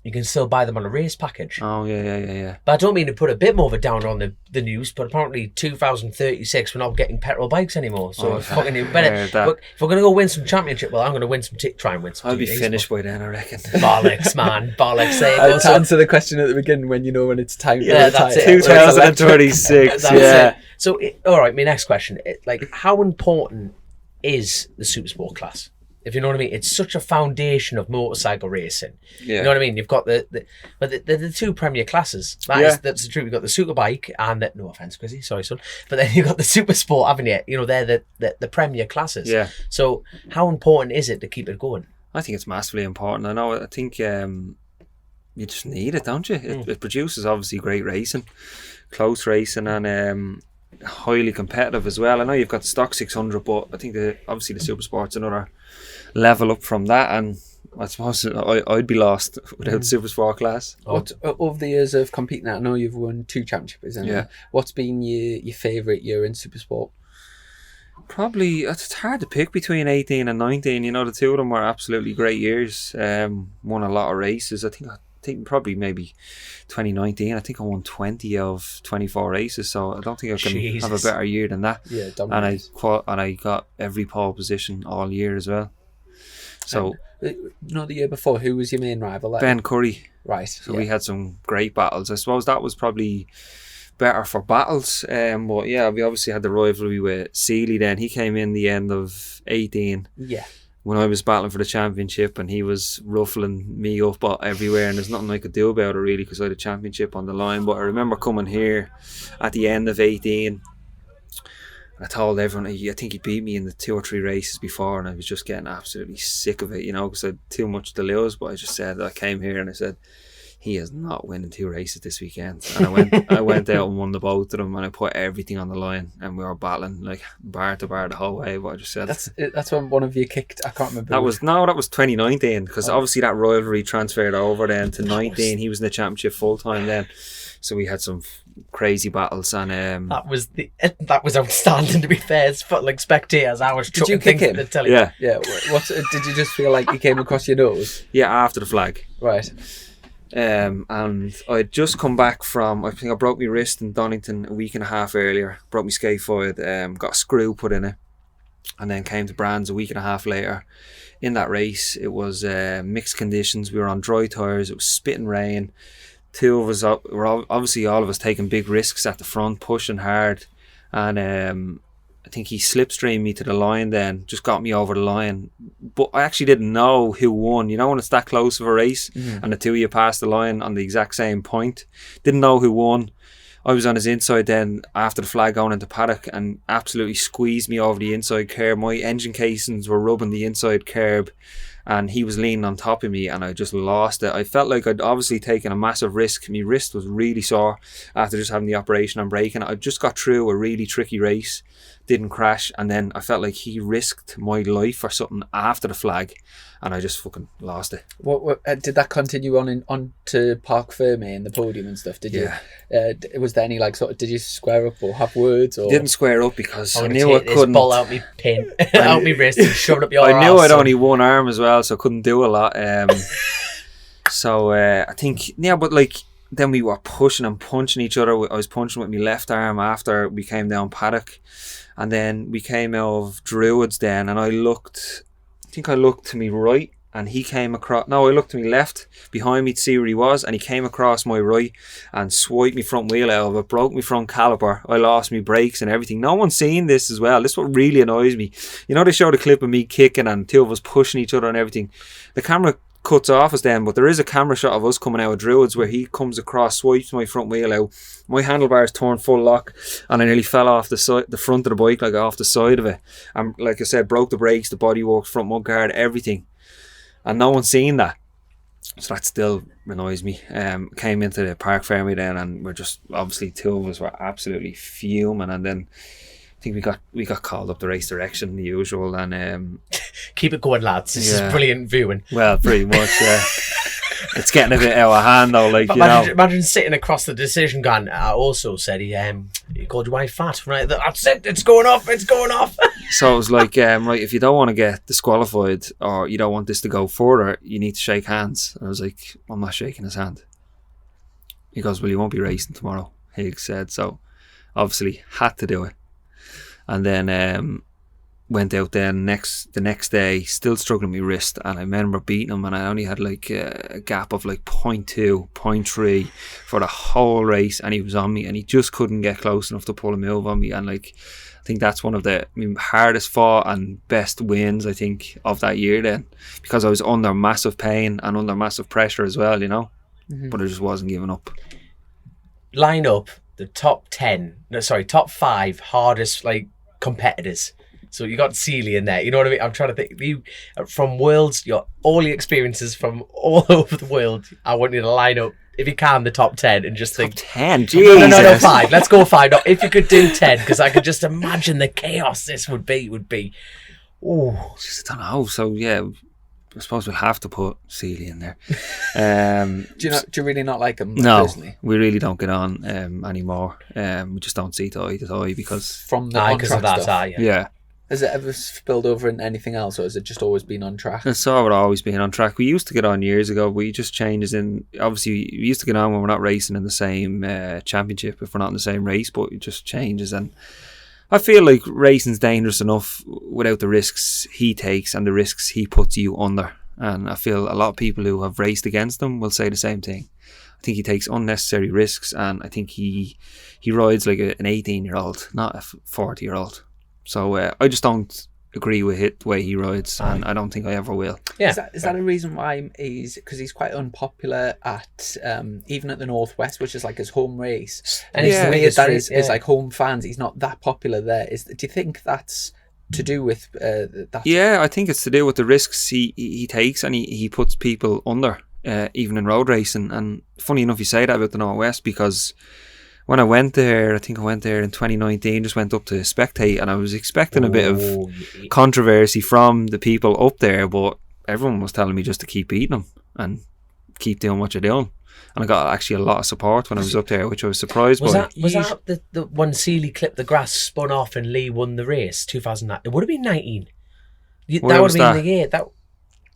you can still buy them on a race package. Oh, yeah. But I don't mean to put a bit more of a downer on the news, but apparently 2036 we're not getting petrol bikes anymore. So it's fucking better. But if we're going to go win some championship, well, I'm going to win some try and win some. I'll be TVs, finished by then, I reckon. Bollocks, man. Bollocks. There you go. to answer the question at the beginning, when when it's time Yeah, to that's retire. it. 2026, That's yeah. it. So, all right, my next question. How important is the Supersport class? If you know what I mean, it's such a foundation of motorcycle racing. Yeah. You know what I mean? You've got the two premier classes. That's the truth. You've got the Superbike and no offense, Chrissy, sorry son, but then you've got the Supersport, haven't you? You know, they're the premier classes. Yeah. So how important is it to keep it going? I think it's massively important. I think you just need it, don't you? It produces obviously great racing, close racing, and highly competitive as well. I know you've got the stock 600, but I think obviously the Supersport's another level up from that, and I suppose I'd be lost without the Supersport class. What over the years of competing, I know you've won 2 championships, isn't it? What's been your favourite year in Supersport? Probably it's hard to pick between 18 and 19. You know, the two of them were absolutely great years. Won a lot of races. I think probably maybe 2019. I think I won 20 of 24 races. So I don't think I can have a better year than that. Yeah, and I got every pole position all year as well. So the year before, who was your main rival? Ben Curry. Right. So we had some great battles. I suppose that was probably better for battles. But yeah, we obviously had the rivalry with Seeley then. He came in the end of 18. Yeah. When I was battling for the championship, and he was ruffling me up everywhere, and there's nothing I could do about it really, because I had a championship on the line. But I remember coming here at the end of 18, and I told everyone, I think he beat me in the 2 or 3 races before, and I was just getting absolutely sick of it, you know, because I had too much to lose. But I just said, I came here and I said, he is not winning 2 races this weekend. And I went out and won the both of them, and I put everything on the line, and we were battling like bar to bar the whole way. But I just said, that's when one of you kicked. I can't remember. That was 2019, because obviously that rivalry transferred over then to 19. He was in the championship full time then, so we had some crazy battles, and that was outstanding. To be fair, it's like spectators. I was. Did you kick him? Yeah. What did you just feel like he came across your nose? Yeah, after the flag. Right. And I'd just come back from, I think I broke my wrist in Donington a week and a half earlier, broke my scaphoid, got a screw put in it, and then came to Brands a week and a half later. In that race, it was mixed conditions. We were on dry tyres, it was spitting rain. 2 of us were obviously all of us taking big risks at the front, pushing hard, and I think he slipstreamed me to the line then, just got me over the line. But I actually didn't know who won. You know, when it's that close of a race and the 2 of you passed the line on the exact same point. Didn't know who won. I was on his inside then after the flag going into paddock, and absolutely squeezed me over the inside curb. My engine casings were rubbing the inside curb, and he was leaning on top of me, and I just lost it. I felt like I'd obviously taken a massive risk. My wrist was really sore after just having the operation on braking. I just got through a really tricky race, didn't crash, and then I felt like he risked my life or something after the flag, and I just fucking lost it. What did that continue on to Parc Fermé and the podium and stuff? Did you? Was there any did you square up or have words? Or Didn't square up because I knew I this couldn't. Ball out me pin, out me wrist, and shove it up your I knew arse, I'd only one arm as well, so I couldn't do a lot. So I think but then we were pushing and punching each other. I was punching with my left arm after we came down paddock, and then we came out of Druids then, and I looked to me right, and he came across. No, I looked to my left behind me to see where he was, and he came across my right and swiped me front wheel out of it, broke me front caliper. I lost my brakes and everything. No one's seen this as well. This is what really annoys me. You know, they showed a clip of me kicking and two of us pushing each other and everything. The camera cuts off us then, but there is a camera shot of us coming out of Druids where he comes across, swipes my front wheel out. My handlebars turned full lock, and I nearly fell off the front of the bike, like off the side of it. And like I said, broke the brakes, the bodywork, front mudguard, everything. And no one's seen that. So that still annoys me. Came into the park ferry then, and we're just, obviously two of us were absolutely fuming, and then I think we got called up the race direction, the usual, and keep it going, lads. This is brilliant viewing. Well, pretty much, yeah. It's getting a bit out of hand though, like, imagine sitting across the decision going, I also said he called your wife fat, right? That's it, it's going off. So it was like, right, if you don't want to get disqualified or you don't want this to go further, you need to shake hands. And I was like, I'm not shaking his hand. He goes, well, you won't be racing tomorrow, Higgs said. So obviously had to do it. And then went out then the next day, still struggling with my wrist, and I remember beating him, and I only had like a gap of like 0.2, 0.3 for the whole race, and he was on me, and he just couldn't get close enough to pull a move on me. And like, I think that's one of the hardest fought and best wins, I think, of that year then, because I was under massive pain and under massive pressure as well, you know. But I just wasn't giving up. Line up the top 5 hardest like competitors. So you got Sealy in there, you know what I mean? I'm trying to think, you from worlds, all your experiences from all over the world. I want you to line up, if you can, the top 10 and just think. Top 10, Jesus. No, 5. Let's go 5. No, if you could do 10, because I could just imagine the chaos this would be. Oh, just, I don't know. So yeah, I suppose we'll have to put Sealy in there. Do you really not like him? No, personally? we really don't get on anymore. We just don't see eye to eye because from the on-track of that stuff. Yeah. Has it ever spilled over in anything else, or has it just always been on track? It's always been on track. We used to get on years ago. We just changes in. Obviously, we used to get on when we're not racing in the same championship, if we're not in the same race, but it just changes. And I feel like racing's dangerous enough without the risks he takes and the risks he puts you under. And I feel a lot of people who have raced against him will say the same thing. I think he takes unnecessary risks, and I think he rides like an 18-year-old, not a 40-year-old. So I just don't agree with the way he rides, and I don't think I ever will. Yeah. Is that a reason why because he's quite unpopular at even at the Northwest, which is like his home race, and it's the way that is like home fans. He's not that popular there. Do you think that's to do with that? Yeah, I think it's to do with the risks he takes, and he puts people under, even in road racing. And funny enough, you say that about the Northwest, because when I went there, I think I went there in 2019, just went up to spectate, and I was expecting a bit of controversy from the people up there, but everyone was telling me just to keep beating them and keep doing what you're doing. And I got actually a lot of support when I was up there, which I was surprised by. Was that the when Sealy clipped the grass, spun off, and Lee won the race, 2009? It would have been 19. That would have been the year.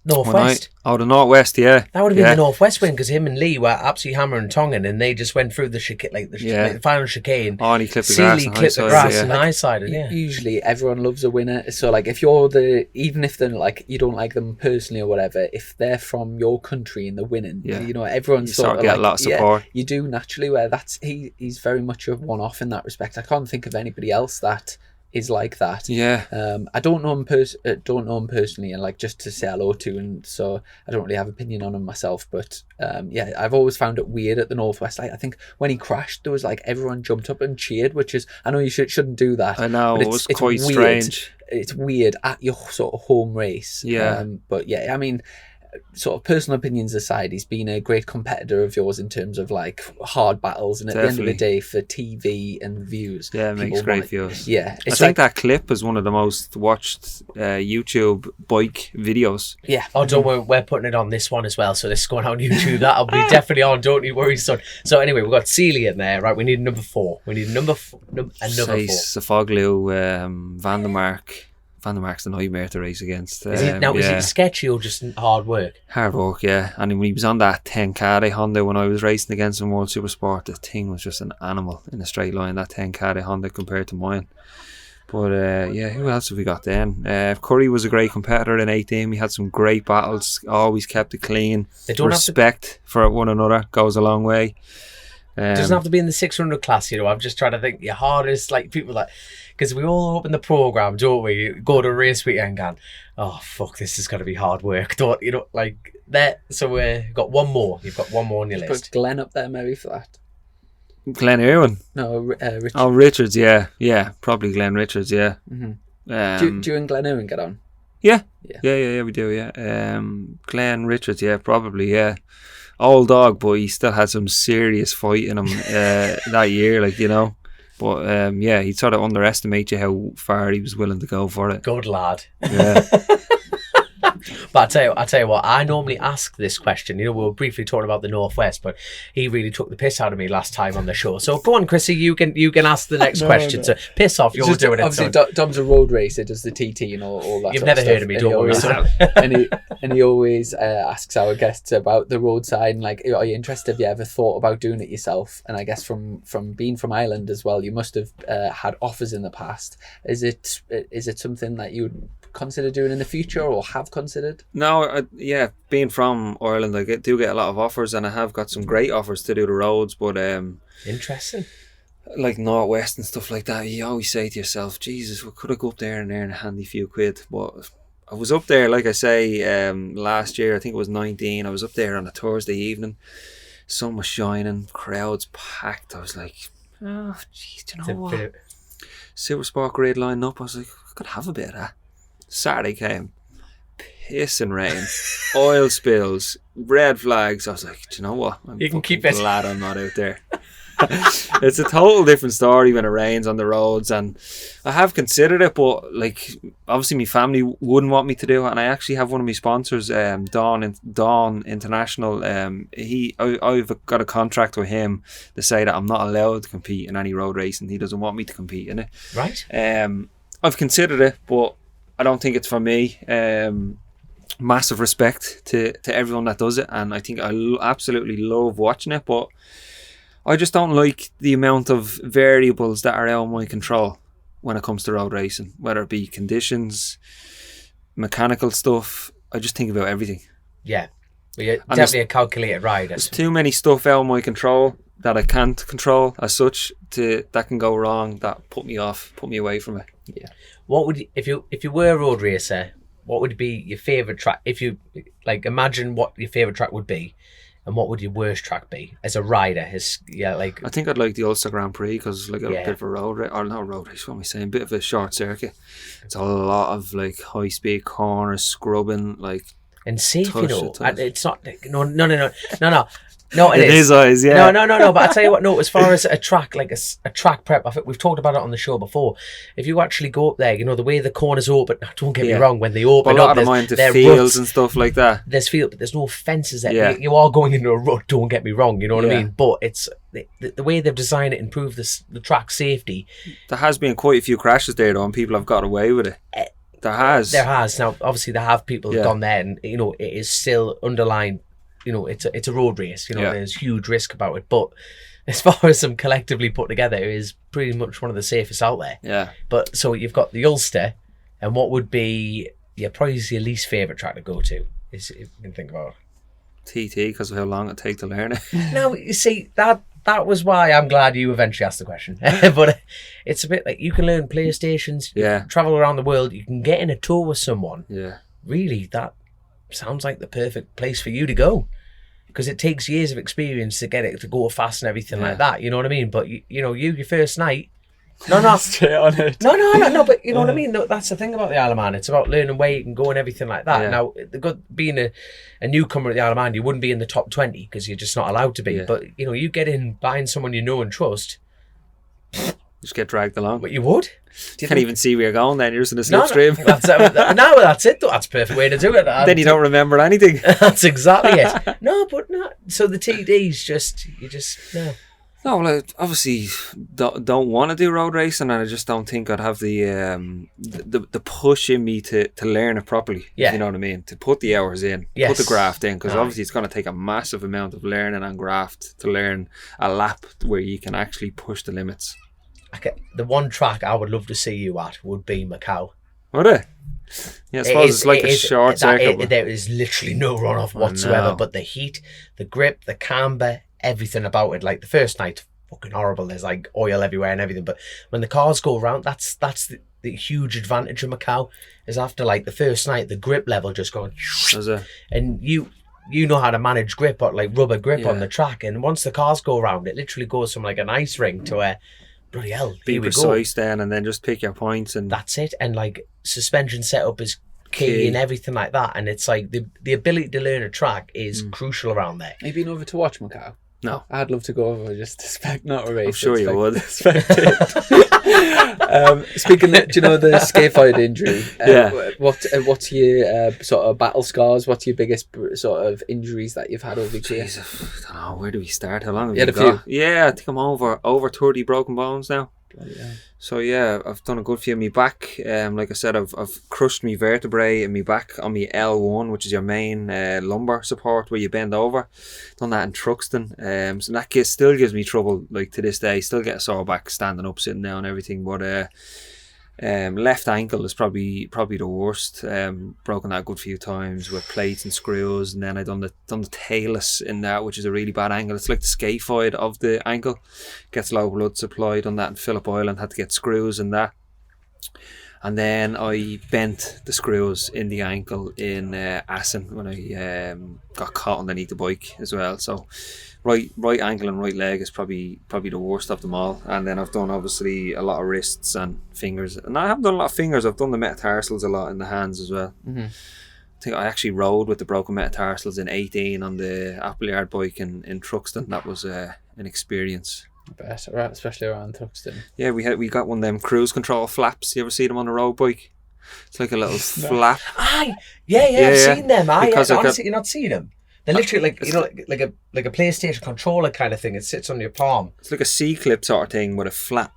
Northwest. The Northwest, yeah. That would have been the Northwest win, because him and Lee were absolutely hammering tonguing, and they just went through the chicane, the final chicane. Oh, and he clipped the grass. Sealy clipped the grass and high-sided, Usually everyone loves a winner, so like if even if they're like, you don't like them personally or whatever, if they're from your country and they're winning, you know, everyone's sort of get like, a lot of support. You do naturally, where he's very much a one-off in that respect. I can't think of anybody else that is like that. I don't know him personally, and like just to say hello to, and so I don't really have opinion on him myself, but I've always found it weird at the Northwest. Like, I think when he crashed, there was like everyone jumped up and cheered, which is, I know you shouldn't do that. I know, it was quite strange. It's weird at your sort of home race. But yeah, I mean, sort of personal opinions aside, he's been a great competitor of yours in terms of like hard battles, and at the end of the day, for TV and views, it makes great views. I think that clip is one of the most watched YouTube bike videos. Don't worry, we're putting it on this one as well, so this is going on YouTube. That'll be definitely on, don't you worry, son. So anyway, we've got Sealy in there, right? We need number 4. We need another 4. Safoglu, Van der Mark's the nightmare to race against. Is it sketchy or just hard work? Hard work, yeah. And when he was on that 10K Honda when I was racing against him in World Supersport, the thing was just an animal in a straight line, that 10K Honda compared to mine. But yeah, who else have we got then? Curry was a great competitor in 18. He had some great battles, always kept it clean. Respect for one another goes a long way. It doesn't have to be in the 600 class, I'm just trying to think your hardest, like people like, because we all open the programme, don't we? Go to a race weekend and oh fuck, this is going to be hard work, don't like that. So we've got one more. You've got one more on your list. Put Glenn up there maybe for that. Glenn Irwin. No, Richard. Oh, Richards, yeah, probably Glenn Richards, yeah. Mm-hmm. Do you and Glenn Irwin get on? Yeah, we do, yeah. Glenn Richards, yeah, probably, yeah. Old dog, but he still had some serious fight in him that year, But yeah, he'd sort of underestimate you how far he was willing to go for it. Good lad. Yeah. But I tell you what, I normally ask this question. We were briefly talking about the Northwest, but he really took the piss out of me last time on the show. So go on, Chrissy, you can ask the next question. No. So piss off, you're doing it. Obviously, Dom's a road racer, does the TT and all that. You've never heard of me, don't worry. And he always asks our guests about the road side. And like, are you interested? Have you ever thought about doing it yourself? And I guess from being from Ireland as well, you must have had offers in the past. Is it something that you would consider doing in the future or have considered? No, yeah, being from Ireland, I do get a lot of offers, and I have got some great offers to do the roads, but interesting, like Northwest and stuff like that, you always say to yourself, Jesus, we could have go up there and earn a handy few quid. But I was up there, like I say, last year, I think it was 19, I was up there on a Thursday evening, sun was shining, crowds packed. I was like, oh jeez, do you know what, Supersport grade line up, I was like, I could have a bit of that. Saturday came, pissing rain, oil spills, red flags. I was like, do you know what? You can keep it. Glad I'm not out there. It's a total different story when it rains on the roads, and I have considered it, but like obviously my family wouldn't want me to do it, and I actually have one of my sponsors, Dawn International. I've got a contract with him to say that I'm not allowed to compete in any road racing. He doesn't want me to compete in it. Right. I've considered it, but I don't think it's for me. Massive respect to everyone that does it, and I think I absolutely love watching it, but I just don't like the amount of variables that are out of my control when it comes to road racing, whether it be conditions, mechanical stuff. I just think about everything. Yeah, well, you're definitely a calculated rider. There's too many stuff out of my control that I can't control as such that can go wrong, that put me away from it. Yeah. What would if you were a road racer, what would be your favourite track? If you like, imagine what your favourite track would be, and what would your worst track be as a rider? I think I'd like the Ulster Grand Prix because a bit of a road race, or not road race. What am I saying? A bit of a short circuit. It's a lot of like high speed corners, scrubbing, like and safe. It's not no. No, it is. Yeah. No. But I tell you what, as far as a track, like a track prep, I think we've talked about it on the show before. If you actually go up there, the way the corners open. Don't get me wrong, when they open up, there's fields ruts, and stuff like that. There's field, but there's no fences there. Yeah. You are going into a rut. Don't get me wrong. You know what I mean? But it's the way they've designed it, improve the track safety. There has been quite a few crashes there, though, and people have got away with it. There has. Now, obviously, there have people who've gone there, and it is still underlined. It's a road race. There's huge risk about it, but as far as them collectively put together, it is pretty much one of the safest out there. Yeah. But so you've got the Ulster, and what would be probably your least favourite track to go to? If you can think about it. TT, because of how long it takes to learn it. No, you see that was why I'm glad you eventually asked the question. But it's a bit like you can learn PlayStations. Yeah. Travel around the world. You can get in a tour with someone. Yeah. Really, that sounds like the perfect place for you to go, because it takes years of experience to get it to go fast and everything like that. You know what I mean? But your first night. No, straight on it. No. But you know what I mean. That's the thing about the Isle of Man. It's about learning where you can go and everything like that. Yeah. Now, being a newcomer at the Isle of Man, you wouldn't be in the top 20 because you're just not allowed to be. Yeah. But you get in behind someone you know and trust. Just get dragged along. But you would. You can't even see where you're going then. You're just in a slipstream. That's it. That's a perfect way to do it. Then you don't remember anything. That's exactly it. No. So the TDs no. No, well, I obviously don't want to do road racing, and I just don't think I'd have the push in me to learn it properly. Yeah. You know what I mean? To put the hours in, put the graft in, because obviously it's going to take a massive amount of learning and graft to learn a lap where you can actually push the limits. the one track I would love to see you at would be Macau. Would it? Yeah, I suppose it's like a short circuit. There is literally no runoff whatsoever, but the heat, the grip, the camber, everything about it. Like the first night, fucking horrible. There's like oil everywhere and everything. But when the cars go around, that's the huge advantage of Macau. Is after like the first night, the grip level just going, and you know how to manage grip or like rubber grip on the track. And once the cars go around, it literally goes from like an ice rink to a bloody hell. Be precise then, and then just pick your points, and that's it. And like suspension setup is key and everything like that. And it's like the ability to learn a track is crucial around there. Have you been over to watch Macau? No. I'd love to go over just to not a race. I'm sure you would. Speaking of, do you know the scaphoid injury? What's your sort of battle scars? What's your biggest sort of injuries that you've had over the years? I don't know, where do we start? How long have you you got? Yeah, I think I'm over 30 broken bones now. Yeah. So yeah, I've done a good few. Me back, like I said, I've crushed me vertebrae in me back on me L1, which is your main lumbar support where you bend over. Done that in Truxton, so that still gives me trouble. Like to this day, still get a sore back standing up, sitting down, everything. But left ankle is probably the worst. Broken that a good few times with plates and screws, and then I done the talus in that, which is a really bad angle. It's like the scaphoid of the ankle, gets low blood supply. Done that in Phillip Island, had to get screws in that, and then I bent the screws in the ankle in Assen when I got caught underneath the bike as well. So right ankle and right leg is probably the worst of them all. And then I've done obviously a lot of wrists and fingers, and I haven't done a lot of fingers. I've done the metatarsals a lot in the hands as well. I think I actually rode with the broken metatarsals in 18 on the Appleyard bike in Truxton. That was an experience. Best, right, especially around Truxton. Yeah, we got one of them cruise control flaps. You ever see them on a road bike? It's like a little flap. I've seen them. Honestly, you're not seeing them. They're literally like a PlayStation controller kind of thing. It sits on your palm. It's like a C-clip sort of thing with a flat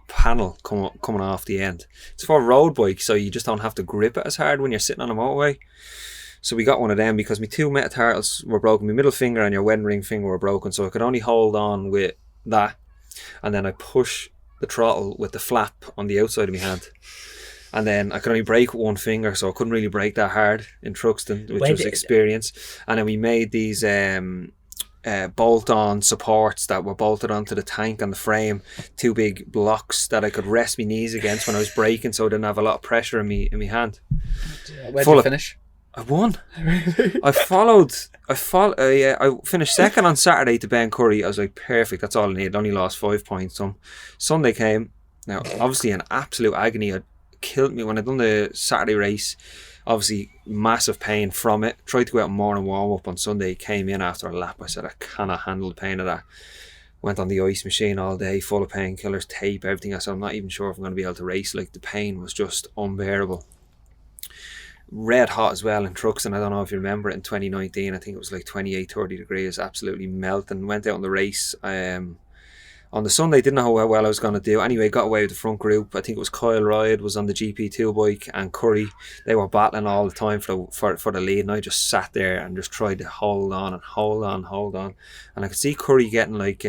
panel coming off the end. It's for a road bike, so you just don't have to grip it as hard when you're sitting on a motorway. So we got one of them because my two metatarsals were broken. My middle finger and your wedding ring finger were broken, so I could only hold on with that, and then I push the throttle with the flap on the outside of my hand. And then I could only brake with one finger, so I couldn't really brake that hard in Truxton, which was experience. And then we made these bolt-on supports that were bolted onto the tank and the frame, two big blocks that I could rest my knees against when I was braking, so I didn't have a lot of pressure in my hand. Where did you finish? I won. I finished second on Saturday to Ben Curry. I was like, perfect, that's all I needed. Only lost 5 points. Sunday came. Now, obviously, an absolute agony. It killed me when I done the Saturday race. Obviously, massive pain from it. Tried to go out more and warm up on Sunday. Came in after a lap. I said, I cannot handle the pain of that. Went on the ice machine all day, full of painkillers, tape, everything. I said, I'm not even sure if I'm going to be able to race. Like, the pain was just unbearable. Red hot as well in Truxton. I don't know if you remember it in 2019. I think it was like 28-30 degrees, absolutely melting. Went out on the race on the Sunday. Didn't know how well I was going to do. Anyway, got away with the front group. I think it was Kyle Ride was on the GP2 bike, and Curry. They were battling all the time for the lead, and I just sat there and just tried to hold on. And I could see Curry getting like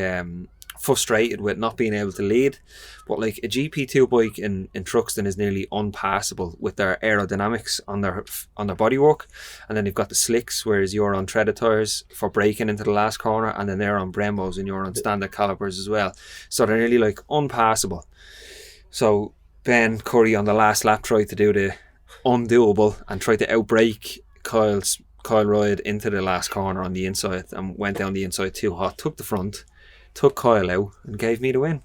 frustrated with not being able to lead. But like a GP2 bike in Truxton is nearly unpassable with their aerodynamics on their bodywork, and then they've got the slicks, whereas you're on treaded tires for braking into the last corner, and then they're on Brembos and you're on standard calipers as well, so they're nearly like unpassable. So Ben Curry on the last lap tried to do the undoable and tried to outbrake Kyle Ride into the last corner on the inside, and went down the inside too hot, took the front, took Kyle out and gave me the win.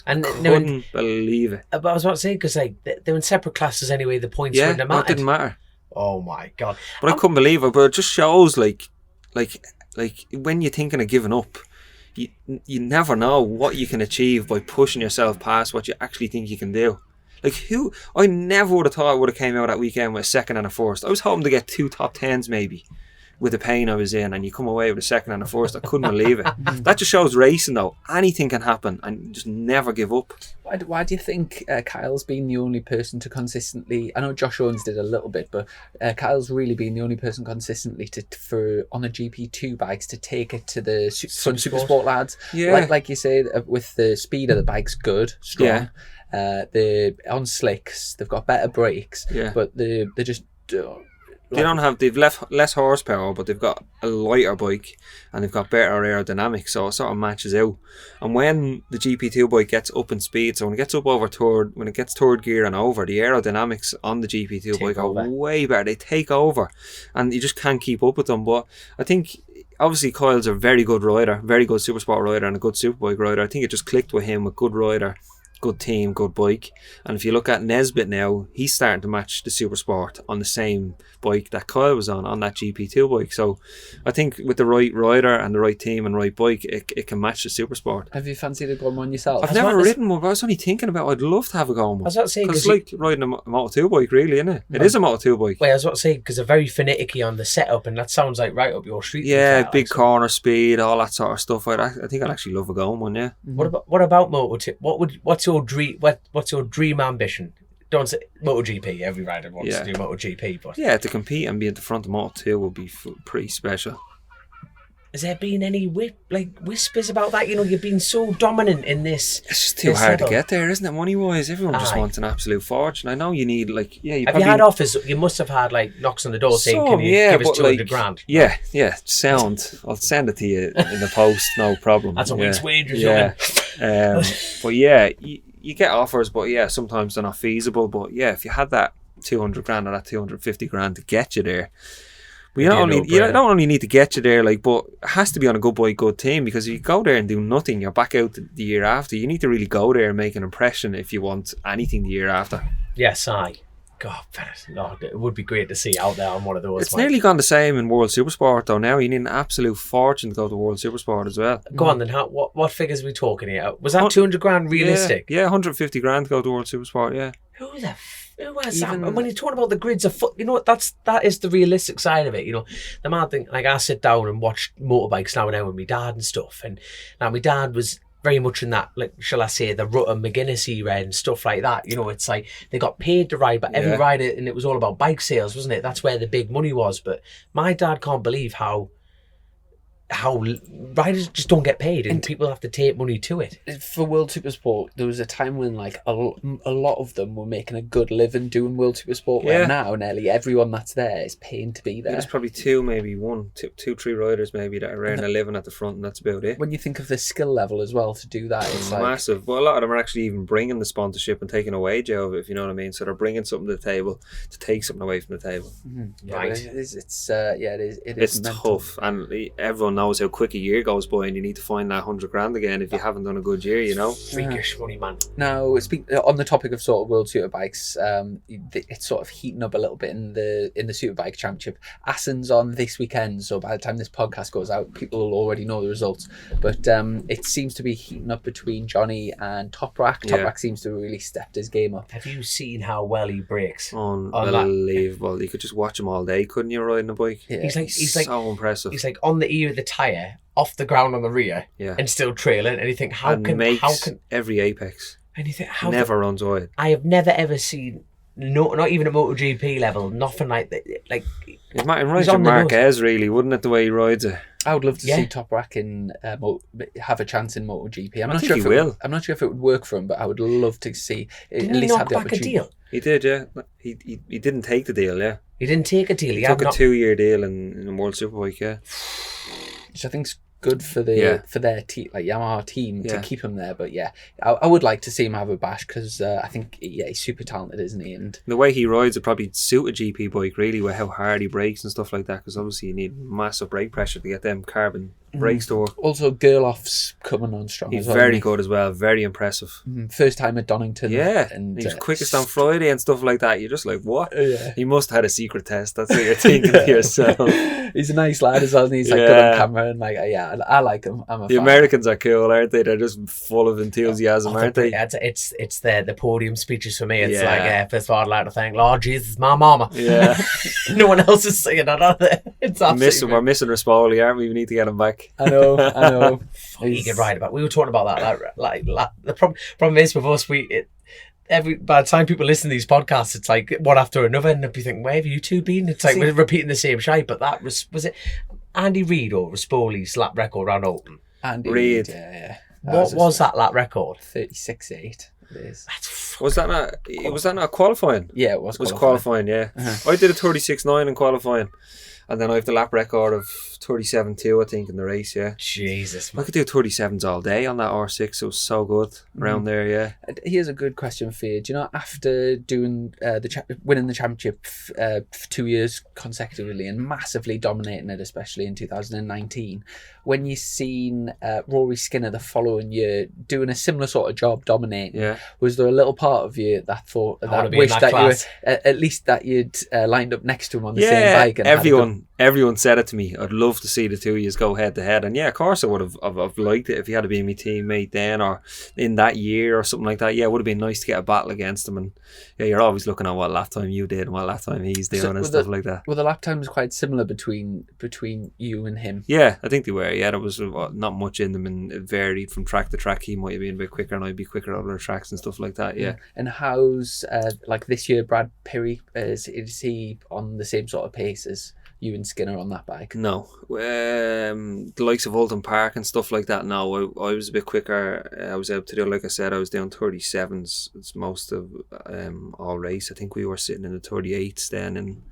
And couldn't believe it. But I was about to say, because like they're in separate classes anyway, the points wouldn't have mattered. It didn't matter. Oh my god! But I couldn't believe it. But it just shows like when you're thinking of giving up, you never know what you can achieve by pushing yourself past what you actually think you can do. Like I never would have thought I would have came out that weekend with a second and a first. I was hoping to get 2 top 10s maybe. with the pain I was in, and you come away with a second and a first. I couldn't believe it. That just shows racing though. Anything can happen, and just never give up. Why do you think Kyle's been the only person to consistently? I know Josh Owens did a little bit, but Kyle's really been the only person consistently on the GP2 bikes to take it to the Supersport lads. Yeah, like you say, with the speed of the bikes, good, strong. They're on slicks. They've got better brakes. Yeah, but they're just. They've less horsepower, but they've got a lighter bike and they've got better aerodynamics, so it sort of matches out. And when the GP2 bike gets up in speed, so when it gets up over when it gets third gear and over, the aerodynamics on the GP2 bike are way better. They take over and you just can't keep up with them. But I think obviously Kyle's a very good rider, very good Supersport rider and a good Superbike rider. I think it just clicked with him, a good rider, good team, good bike. And if you look at Nesbitt now, he's starting to match the Supersport on the same bike that Kyle was on that GP2 bike. So I think with the right rider and the right team and right bike, it can match the Supersport. Have you fancied a going one yourself? I've never ridden one, but I was only thinking about I'd love to have a go on one. I was about to say, because it's like riding a Moto2 bike, really, isn't it? It is a Moto2 bike. Wait, I was about to say, because they're very finicky on the setup, and that sounds like right up your street. Yeah, big corner speed, all that sort of stuff. I think I'd actually love a go on one, yeah. What about Moto2? What's your dream? What's your dream ambition? Don't say MotoGP. Every rider wants to do MotoGP, but yeah, to compete and be at the front of Moto2 would be pretty special. Has there been any whispers about that? You know, you've been so dominant in this. It's just too hard to get there, isn't it? Money wise, everyone just wants an absolute fortune. I know you need you had offers? You must have had knocks on the door saying, "Can you give us 200 grand?" Yeah, sound. I'll send it to you in the post. No problem. That's a week's wage or something. But yeah, you get offers, but yeah, sometimes they're not feasible. But yeah, if you had that 200 grand or that 250 grand to get you there. But you don't only need to get you there, but it has to be on a good bike, good team, because if you go there and do nothing, you're back out the year after. You need to really go there and make an impression if you want anything the year after. Yes, God, it would be great to see out there on one of those. It's nearly gone the same in World Supersport though now. You need an absolute fortune to go to World Supersport as well. Go on then, what figures are we talking here? Was that 200 grand realistic? Yeah, 150 grand to go to World Supersport, yeah. Who was that? And when you're talking about the grids of foot, that is the realistic side of it. The mad thing, I sit down and watch motorbikes now and then with my dad and stuff. And now my dad was very much in that, shall I say, the Rutter McGuinness era and stuff like that. It's like they got paid to ride, but every rider, and it was all about bike sales, wasn't it? That's where the big money was. But my dad can't believe how riders just don't get paid and people have to take money to it. For World Supersport, there was a time when a lot of them were making a good living doing World Supersport, where now nearly everyone that's there is paying to be there. There's probably two, three riders maybe that are earning a living at the front, and that's about it. When you think of the skill level as well to do that, it's massive. But a lot of them are actually even bringing the sponsorship and taking a wage out of it, if you know what I mean. So they're bringing something to the table to take something away from the table. Mm-hmm. Right. It's tough, and everyone knows how quick a year goes by, and you need to find that 100 grand again if you haven't done a good year, Freakish money, man. Now, on the topic of sort of World Superbikes, it's sort of heating up a little bit in the Superbike Championship. Assen's on this weekend, so by the time this podcast goes out, people will already know the results. But it seems to be heating up between Johnny and Toprak. Toprak seems to have really stepped his game up. Have you seen how well he brakes? Unbelievable. You could just watch him all day, couldn't you, riding a bike? Yeah. He's so impressive. He's on the ear of the tyre, off the ground on the rear, and still trailing, and you think, how can every apex, and you think, never runs wide. I have never ever seen, not even at MotoGP level, nothing like that. It might ride to Marquez, really, wouldn't it, the way he rides it? I would love to see Toprak have a chance in MotoGP. I'm not sure if it would work for him, but I would love to see at least have the opportunity. A deal? He did, yeah. He didn't take the deal, yeah. He didn't take a deal. He took a 2-year deal in World Superbike, yeah. Which I think's good for their team, Yamaha team, to keep him there. But I would like to see him have a bash, because I think he's super talented, isn't he? And the way he rides would probably suit a GP bike really, with how hard he brakes and stuff like that, because obviously you need massive brake pressure to get them carbon Breaks to work. Also, Gerloff's coming on strong. He's as well, very isn't he? good as well. Very impressive. First time at Donington. Yeah, and he was quickest on Friday and stuff like that. You're just like, what? Yeah. He must have had a secret test. That's what you're thinking to yourself. He's a nice lad as well, and he's like good on camera, and like I like him. I'm a The fan. Americans are cool, aren't they? They're just full of enthusiasm, aren't they? It's the podium speeches for me. It's Yeah. like, first of all, I'd like to thank Lord Jesus, my mama. Yeah. No one else is saying that, are they? It's absolutely... We're missing Rispoli, aren't we? We need to get him back. I know. You could write about. We were talking about that. Like the problem is with us, by the time people listen to these podcasts, it's like one after another, and you think, where have you two been? It's like we're repeating the same shite. But that was it Andy Reid or Rispoli's lap record around Oldham? Andy Reid. Yeah. What was that lap record? 36.8. It is. Was that not qualifying? Yeah, it was. It was qualifying, yeah. I did a 36.9 in qualifying, and then I have the lap record of 37.2, I think, in the race, yeah. Jesus, I man. could do 37s all day on that R6. It was so good around there, yeah. Here's a good question for you. Do you know, after doing winning the championship for 2 years consecutively and massively dominating it, especially in 2019, when you seen Rory Skinner the following year doing a similar sort of job, dominating, was there a little part of you that thought that wished that you were, at least that you'd lined up next to him on the same bike? And everyone said it to me. I'd love to see the two of you go head to head, and yeah, of course I would have liked it if he had been my teammate then or in that year or something like that. Yeah, it would have been nice to get a battle against him. And yeah, you're always looking at what lap time you did and what lap time he's doing and stuff like that. Were the lap times quite similar between you and him? Yeah, I think they were. Yeah, there was not much in them, and it varied from track to track. He might have been a bit quicker, and I'd be quicker at other tracks and stuff like that. Yeah. And how's like this year, Brad Pirrie? Is he on the same sort of pace as you and Skinner on that bike? No, the likes of Oldham Park and stuff like that. No, I was a bit quicker. I was able to do, like I said, I was doing 37s. It's most of all race. I think we were sitting in the 38s then, and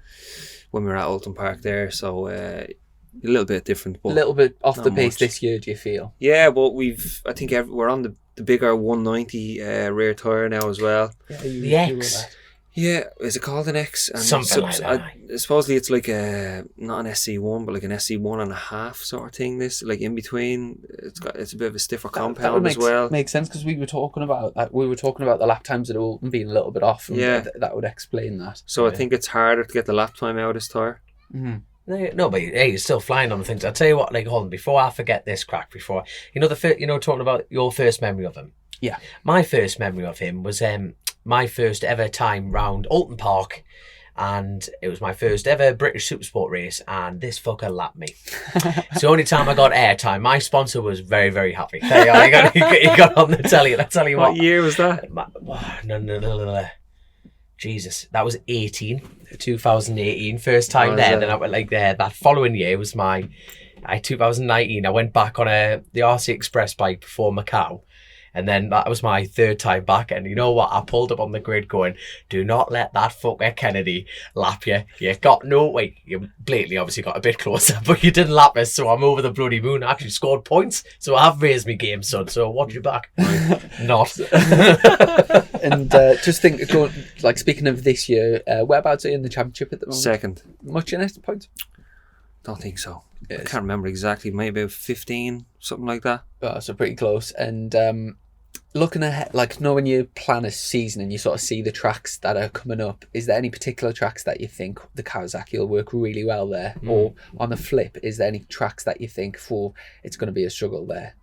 when we were at Oldham Park there. So a little bit different, but a little bit off the pace much this year. Do you feel? Yeah, but I think we're on the bigger 190 rear tire now as well. Yeah, the X. Yeah, is it called an X? And something like that. Supposedly it's like not an SC1, but like an SC1.5 sort of thing. This like in between, it's a bit of a stiffer compound as well. Makes sense, because we were talking about that. We were talking about the lap times at Oldham being a little bit off. And that would explain that. So I think it's harder to get the lap time out of this tire. Mm-hmm. No, but hey, you're still flying on the things. I'll tell you what, like, hold on, before I forget this crack, talking about your first memory of him. Yeah. My first memory of him was my first ever time round Oldham Park, and it was my first ever British Supersport race, and this fucker lapped me. It's the only time I got airtime. My sponsor was very, very happy. There you are, he got on the telly, and I tell you what. What year was that? No. Jesus, that was 2018, first time there. Then I went like there. That following year was my 2019. I went back on the RC Express bike before Macau. And then that was my third time back. And you know what? I pulled up on the grid going, do not let that fucker Kennedy lap you. You got no way. You blatantly obviously got a bit closer, but you didn't lap us. So I'm over the bloody moon. I actually scored points. So I have raised my game, son. So watch your back. Not. And just speaking of this year, whereabouts are you in the championship at the moment? Second. Much in it, points? Don't think so. I can't remember exactly. Maybe about 15, something like that. Oh, so pretty close. And looking ahead, like, when you plan a season and you sort of see the tracks that are coming up, is there any particular tracks that you think the Kawasaki will work really well there? Or on the flip, is there any tracks that you think it's going to be a struggle there?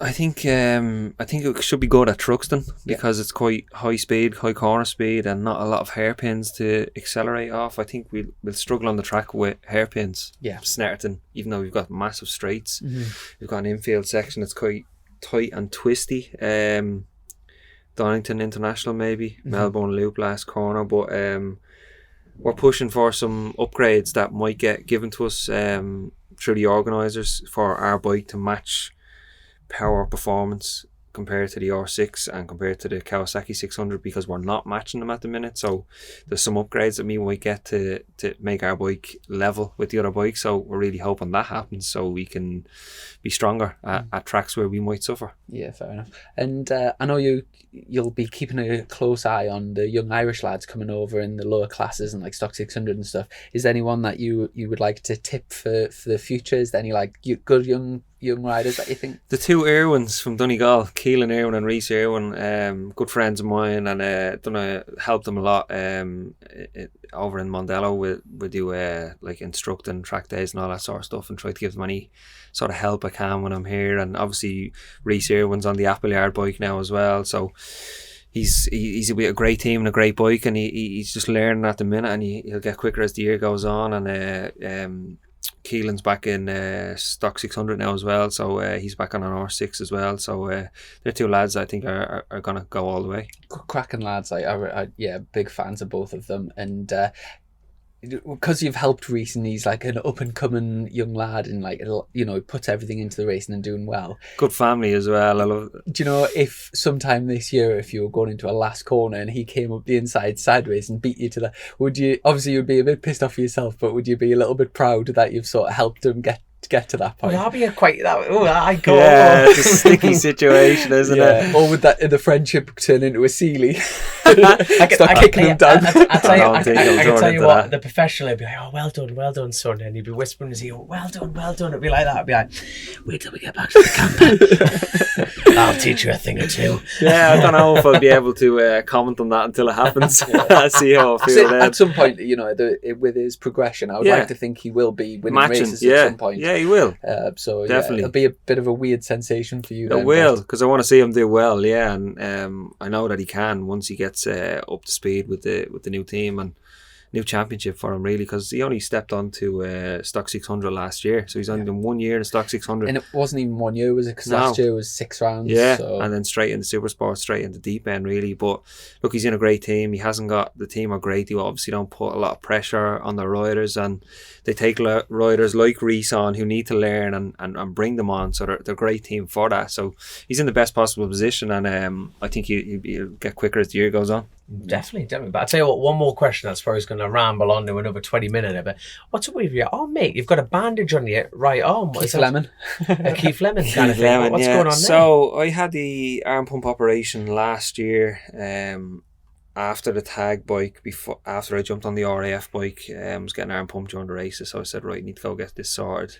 I think it should be good at Truxton because it's quite high speed, high corner speed, and not a lot of hairpins to accelerate off. I think we'll struggle on the track with hairpins. Yeah, Snetterton, even though we've got massive straights, we've got an infield section that's quite tight and twisty. Donington International maybe, Melbourne Loop last corner, but we're pushing for some upgrades that might get given to us through the organisers for our bike to match power, performance, compared to the R6 and compared to the Kawasaki 600 because we're not matching them at the minute. So there's some upgrades that we might get to make our bike level with the other bikes. So we're really hoping that happens so we can be stronger at tracks where we might suffer. Yeah, fair enough. And I know you'll be keeping a close eye on the young Irish lads coming over in the lower classes and like Stock 600 and stuff. Is there anyone that you would like to tip for the future? Is there any like good young riders that you think? The two Irwins from Donegal, Keelan Irwin and Rhys Irwin, good friends of mine, and helped them a lot. Over in Mondello, we do like instructing track days and all that sort of stuff, and try to give them any sort of help I can when I'm here. And obviously Rhys Irwin's on the Appleyard bike now as well, so he's a great team and a great bike, and he's just learning at the minute, and he'll get quicker as the year goes on. And Keelan's back in Stock 600 now as well, so he's back on an R6 as well. So they're two lads I think are going to go all the way. Cracking lads. I big fans of both of them. And because you've helped Rhys, and he's like an up and coming young lad, and like, you know, puts everything into the racing and doing well. Good family as well. I love it. Do you know, if sometime this year, if you were going into a last corner and he came up the inside sideways and beat you to that, obviously you'd be a bit pissed off for yourself, but would you be a little bit proud that you've sort of helped him get to that point? Well, I'll be I go. Yeah, it's a sticky situation, isn't it? Or would the friendship turn into a Sealy? I kicking him down. I can tell you what, that. the professional would be like, oh, well done, son. And he'd be whispering in his ear, well done. It'd be like that. I'd be like, wait till we get back to the camp. I'll teach you a thing or two. Yeah, I don't know if I'd be able to comment on that until it happens. See how I feel then. At some point, you know, with his progression, I would like to think he will be winning races at some point. Yeah, he will. So definitely, it'll be a bit of a weird sensation for you. It will, because I want to see him do well. Yeah, and I know that he can once he gets up to speed with the new team and new championship for him, really, because he only stepped onto Stock 600 last year, so he's only done 1 year in Stock 600, and it wasn't even 1 year, was it? Because last year was 6 rounds. Yeah, so. And then straight into Supersport, straight into deep end, really. But look, he's in a great team. He hasn't got the team are great. They obviously don't put a lot of pressure on their riders, and they take riders like Rhys on who need to learn and bring them on. So they're a great team for that. So he's in the best possible position, and I think he'll get quicker as the year goes on. Definitely. But I'll tell you what, one more question that's probably going to ramble on to another 20 minutes. But what's up with you? Oh, mate, you've got a bandage on your right arm. Keith Lemon. A Keith Lemon kind of thing. What's going on there? So I had the arm pump operation last year after the tag bike, after I jumped on the RAF bike. I was getting arm pump during the races, so I said, right, I need to go get this sorted.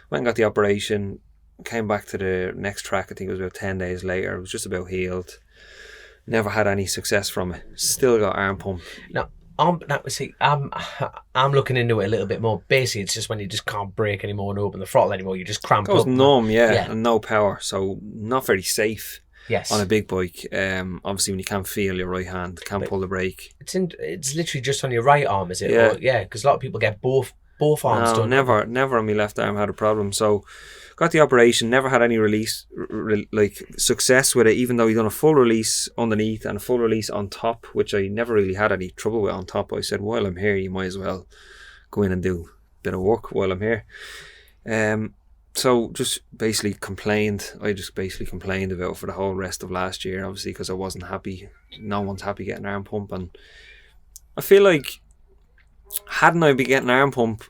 Went and got the operation, came back to the next track, I think it was about 10 days later. It was just about healed. Never had any success from it. Still got arm pump. No, I'm looking into it a little bit more. Basically, it's just when you just can't brake anymore and open the throttle anymore, you just cramp up. It goes numb, and no power, so not very safe. Yes. On a big bike, obviously when you can't feel your right hand, can't pull the brake. It's literally just on your right arm, is it? Yeah. Because a lot of people get both arms done. Never on my left arm had a problem. So got the operation, never had any success with it, even though he done a full release underneath and a full release on top, which I never really had any trouble with on top. I said, while I'm here, you might as well go in and do a bit of work while I'm here. So just basically complained. I just basically complained about it for the whole rest of last year, obviously, because I wasn't happy. No one's happy getting an arm pump, and I feel like hadn't I been getting an arm pump,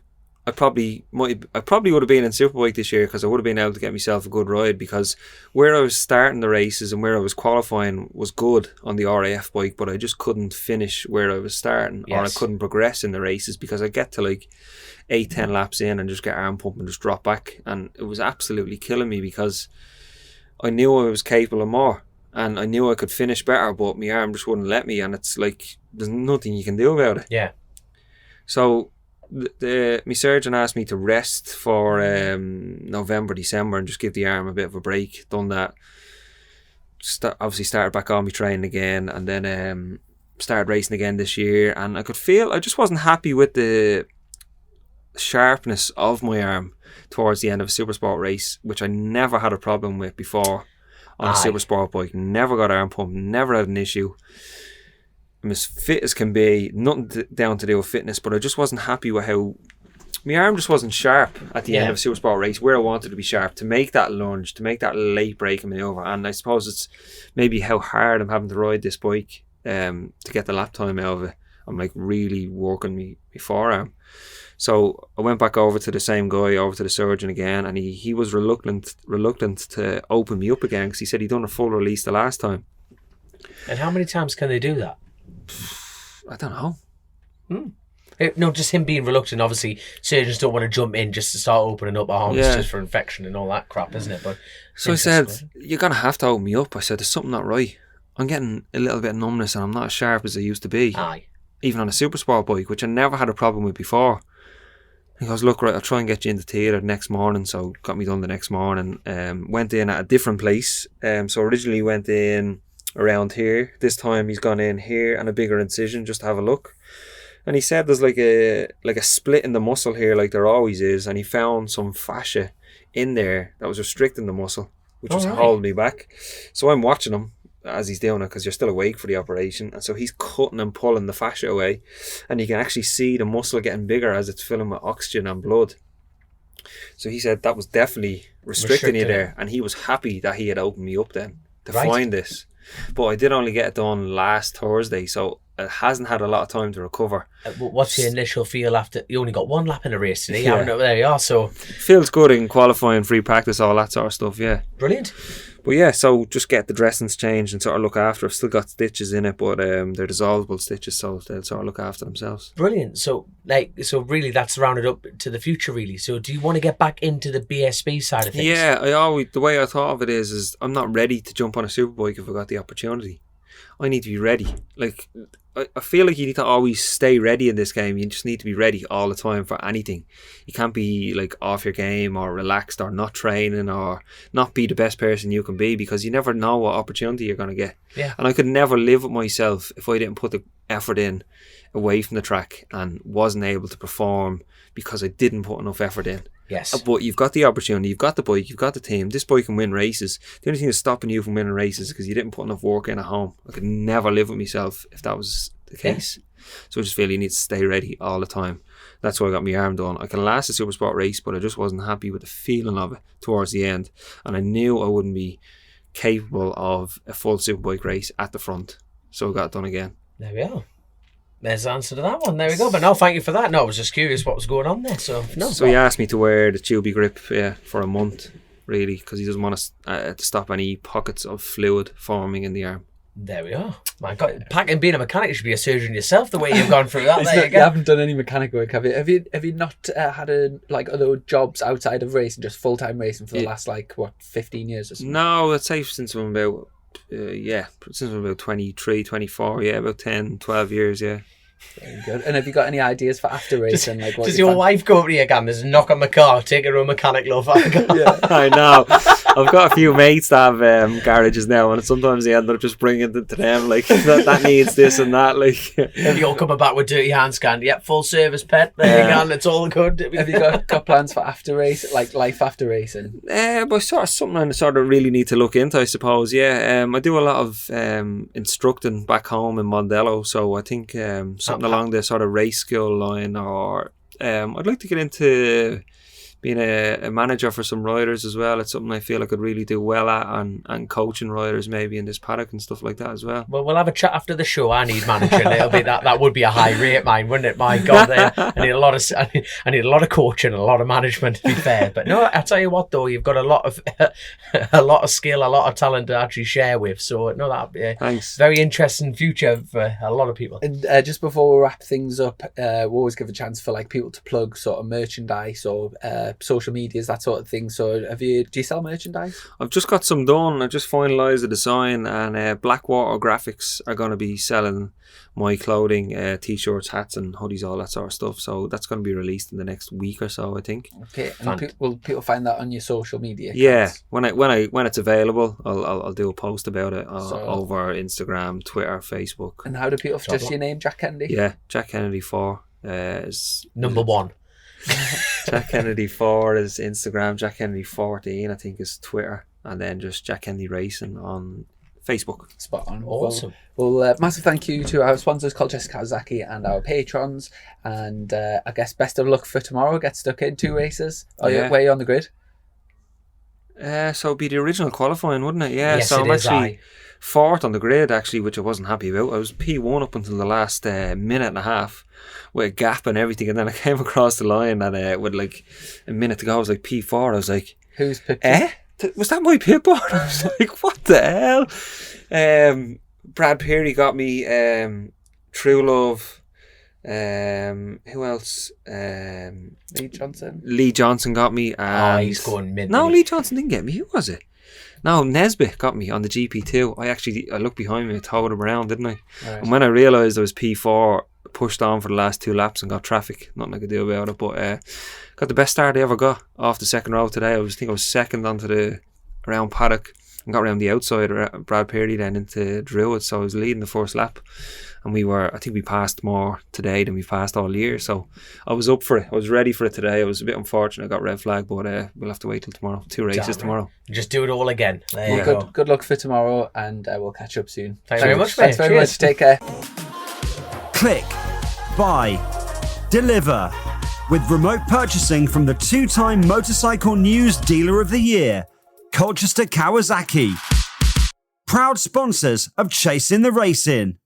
I probably would have been in Superbike this year, because I would have been able to get myself a good ride, because where I was starting the races and where I was qualifying was good on the RAF bike, but I just couldn't finish where I was starting. Or I couldn't progress in the races, because I get to like 8-10 laps in and just get arm pump and just drop back, and it was absolutely killing me, because I knew I was capable of more and I knew I could finish better, but my arm just wouldn't let me, and it's like there's nothing you can do about it. Yeah. So my surgeon asked me to rest for November, December, and just give the arm a bit of a break. Done that. Obviously started back on my training again, and then started racing again this year, and I could feel I just wasn't happy with the sharpness of my arm towards the end of a Supersport race, which I never had a problem with before on a Supersport bike. Never got arm pump, never had an issue. I'm as fit as can be, nothing down to do with fitness, but I just wasn't happy with how my arm just wasn't sharp at the end Yeah. of a Supersport race where I wanted to be sharp to make that lunge, to make that late braking manoeuvre. And I suppose it's maybe how hard I'm having to ride this bike to get the lap time out of it. I'm like really working me forearm. So I went back over to the same guy, over to the surgeon again, and he was reluctant to open me up again because he said he'd done a full release the last time. And how many times can they do that? I don't know. No, just him being reluctant. Obviously, surgeons don't want to jump in just to start opening up arms just for infection and all that crap, isn't it? But so I said, you're going to have to open me up. I said, there's something not right. I'm getting a little bit of numbness and I'm not as sharp as I used to be. Aye. Even on a Supersport bike, which I never had a problem with before. He goes, look, right, I'll try and get you into theatre the next morning. So got me done the next morning. Went in at a different place. So originally went in around here. This time he's gone in here and a bigger incision just to have a look. And he said there's like a split in the muscle here, like there always is. And he found some fascia in there that was restricting the muscle, which was holding me back. So I'm watching him as he's doing it because you're still awake for the operation, and so he's cutting and pulling the fascia away, and you can actually see the muscle getting bigger as it's filling with oxygen and blood. So he said that was definitely restricting you there, and he was happy that he had opened me up then to find this. But I did only get it done last Thursday, so it hasn't had a lot of time to recover. What's your initial feel after you only got one lap in a race today? There you are. So feels good in qualifying, free practice, all that sort of stuff. Yeah, brilliant. But yeah, so just get the dressings changed and sort of look after. I've still got stitches in it, but they're dissolvable stitches, so they'll sort of look after themselves. Brilliant. So really, that's rounded up to the future, really. So do you want to get back into the BSB side of things? Yeah, the way I thought of it is I'm not ready to jump on a superbike if I got the opportunity. I need to be ready. Like, I feel like you need to always stay ready in this game. You just need to be ready all the time for anything. You can't be like off your game or relaxed or not training or not be the best person you can be, because you never know what opportunity you're going to get. Yeah. And I could never live with myself if I didn't put the effort in away from the track and wasn't able to perform because I didn't put enough effort in. Yes. But you've got the opportunity, you've got the bike, you've got the team. This bike can win races. The only thing that's stopping you from winning races is because you didn't put enough work in at home. I could never live with myself if that was the case. So I just feel you need to stay ready all the time. That's why I got my arm done. I can last a Supersport race, but I just wasn't happy with the feeling of it towards the end. And I knew I wouldn't be capable of a full Superbike race at the front. So I got it done again. There we are. There's the answer to that one. There we go. But no, thank you for that. No, I was just curious what was going on there. So he asked me to wear the tubey grip for a month, really, because he doesn't want to stop any pockets of fluid forming in the arm. There we are. My God, being a mechanic, you should be a surgeon yourself. The way you've gone through that. You haven't done any mechanic work, have you? Have you not had other jobs outside of racing, just full time racing for the last 15 years or something? No, I'd say since I'm about. Since I'm about 23, 24, about 10, 12 years, yeah. Very good. And have you got any ideas for after racing? Does your wife go up to you again? There's a knock on the car, take her to a mechanic, love. Yeah. I know. I've got a few mates that have garages now, and sometimes they end up just bringing it to them, like, that needs this and that. Like, if you're coming back with dirty hand scan, yep, full service pet, there you go, it's all good. Have you got plans for after race, like life after racing? But sort of something I sort of really need to look into, I suppose. I do a lot of instructing back home in Mondello, so I think something along the sort of race school line, or I'd like to get into being a manager for some riders as well. It's something I feel I could really do well at, and coaching riders maybe in this paddock and stuff like that as well. Well, we'll have a chat after the show. I need managing. It'll be that would be a high rate, mine, wouldn't it? My God, I need a lot of coaching and a lot of management, to be fair. But no, I tell you what though, you've got a lot of skill, a lot of talent to actually share with. So no, that'll be a very interesting future for a lot of people. And just before we wrap things up, we always give a chance for people to plug sort of merchandise or social medias, that sort of thing. So do you sell merchandise? I've just got some done. I just finalised the design, and Blackwater Graphics are going to be selling my clothing, t-shirts, hats and hoodies, all that sort of stuff. So that's going to be released in the next week or so, I think. Okay. And will people find that on your social media accounts? Yeah, when it's available, I'll do a post about it over Instagram, Twitter, Facebook. And how do people, just your name, Jack Kennedy? Yeah, Jack Kennedy 4 is number one. Jack Kennedy 4 is Instagram. Jack Kennedy 14 I think is Twitter, and then just Jack Kennedy Racing on Facebook. Spot on. Awesome. Well, massive thank you to our sponsors, Colchester, Kawasaki, and our patrons. And I guess best of luck for tomorrow. Get stuck in 2 races. Where are you on the grid? So it'd be the original qualifying, wouldn't it? Yeah. Yes, so it I'm is, actually 4th on the grid, actually, which I wasn't happy about. I was P1 up until the last minute and a half with a gap and everything, and then I came across the line and with like a minute to go, I was like P4. I was like, who's picked you? Was that my pit board? I was like, what the hell? Brad Peary got me. True Love. Who else? Lee Johnson got me. And he's going mid. No, Lee Johnson didn't get me. Who was it? No, Nesbitt got me on the GP2. I looked behind me and towed him around, didn't I? Right. And when I realised I was P4, pushed on for the last 2 laps and got traffic. Nothing I could do about it, but got the best start I ever got off the second row today. I think I was second onto the around paddock and got around the outside Brad Peary then into Druid, so I was leading the first lap, and I think we passed more today than we passed all year, so I was up for it. I was ready for it today. I was a bit unfortunate I got red flag, but we'll have to wait till tomorrow. 2 races tomorrow. Just do it all again. There you go. Good luck for tomorrow, and we'll catch up soon. Thanks very much, Thanks very much. Take care. Click, buy, deliver. With remote purchasing from the 2-time Motorcycle News Dealer of the Year, Colchester Kawasaki. Proud sponsors of Chasing the Racing.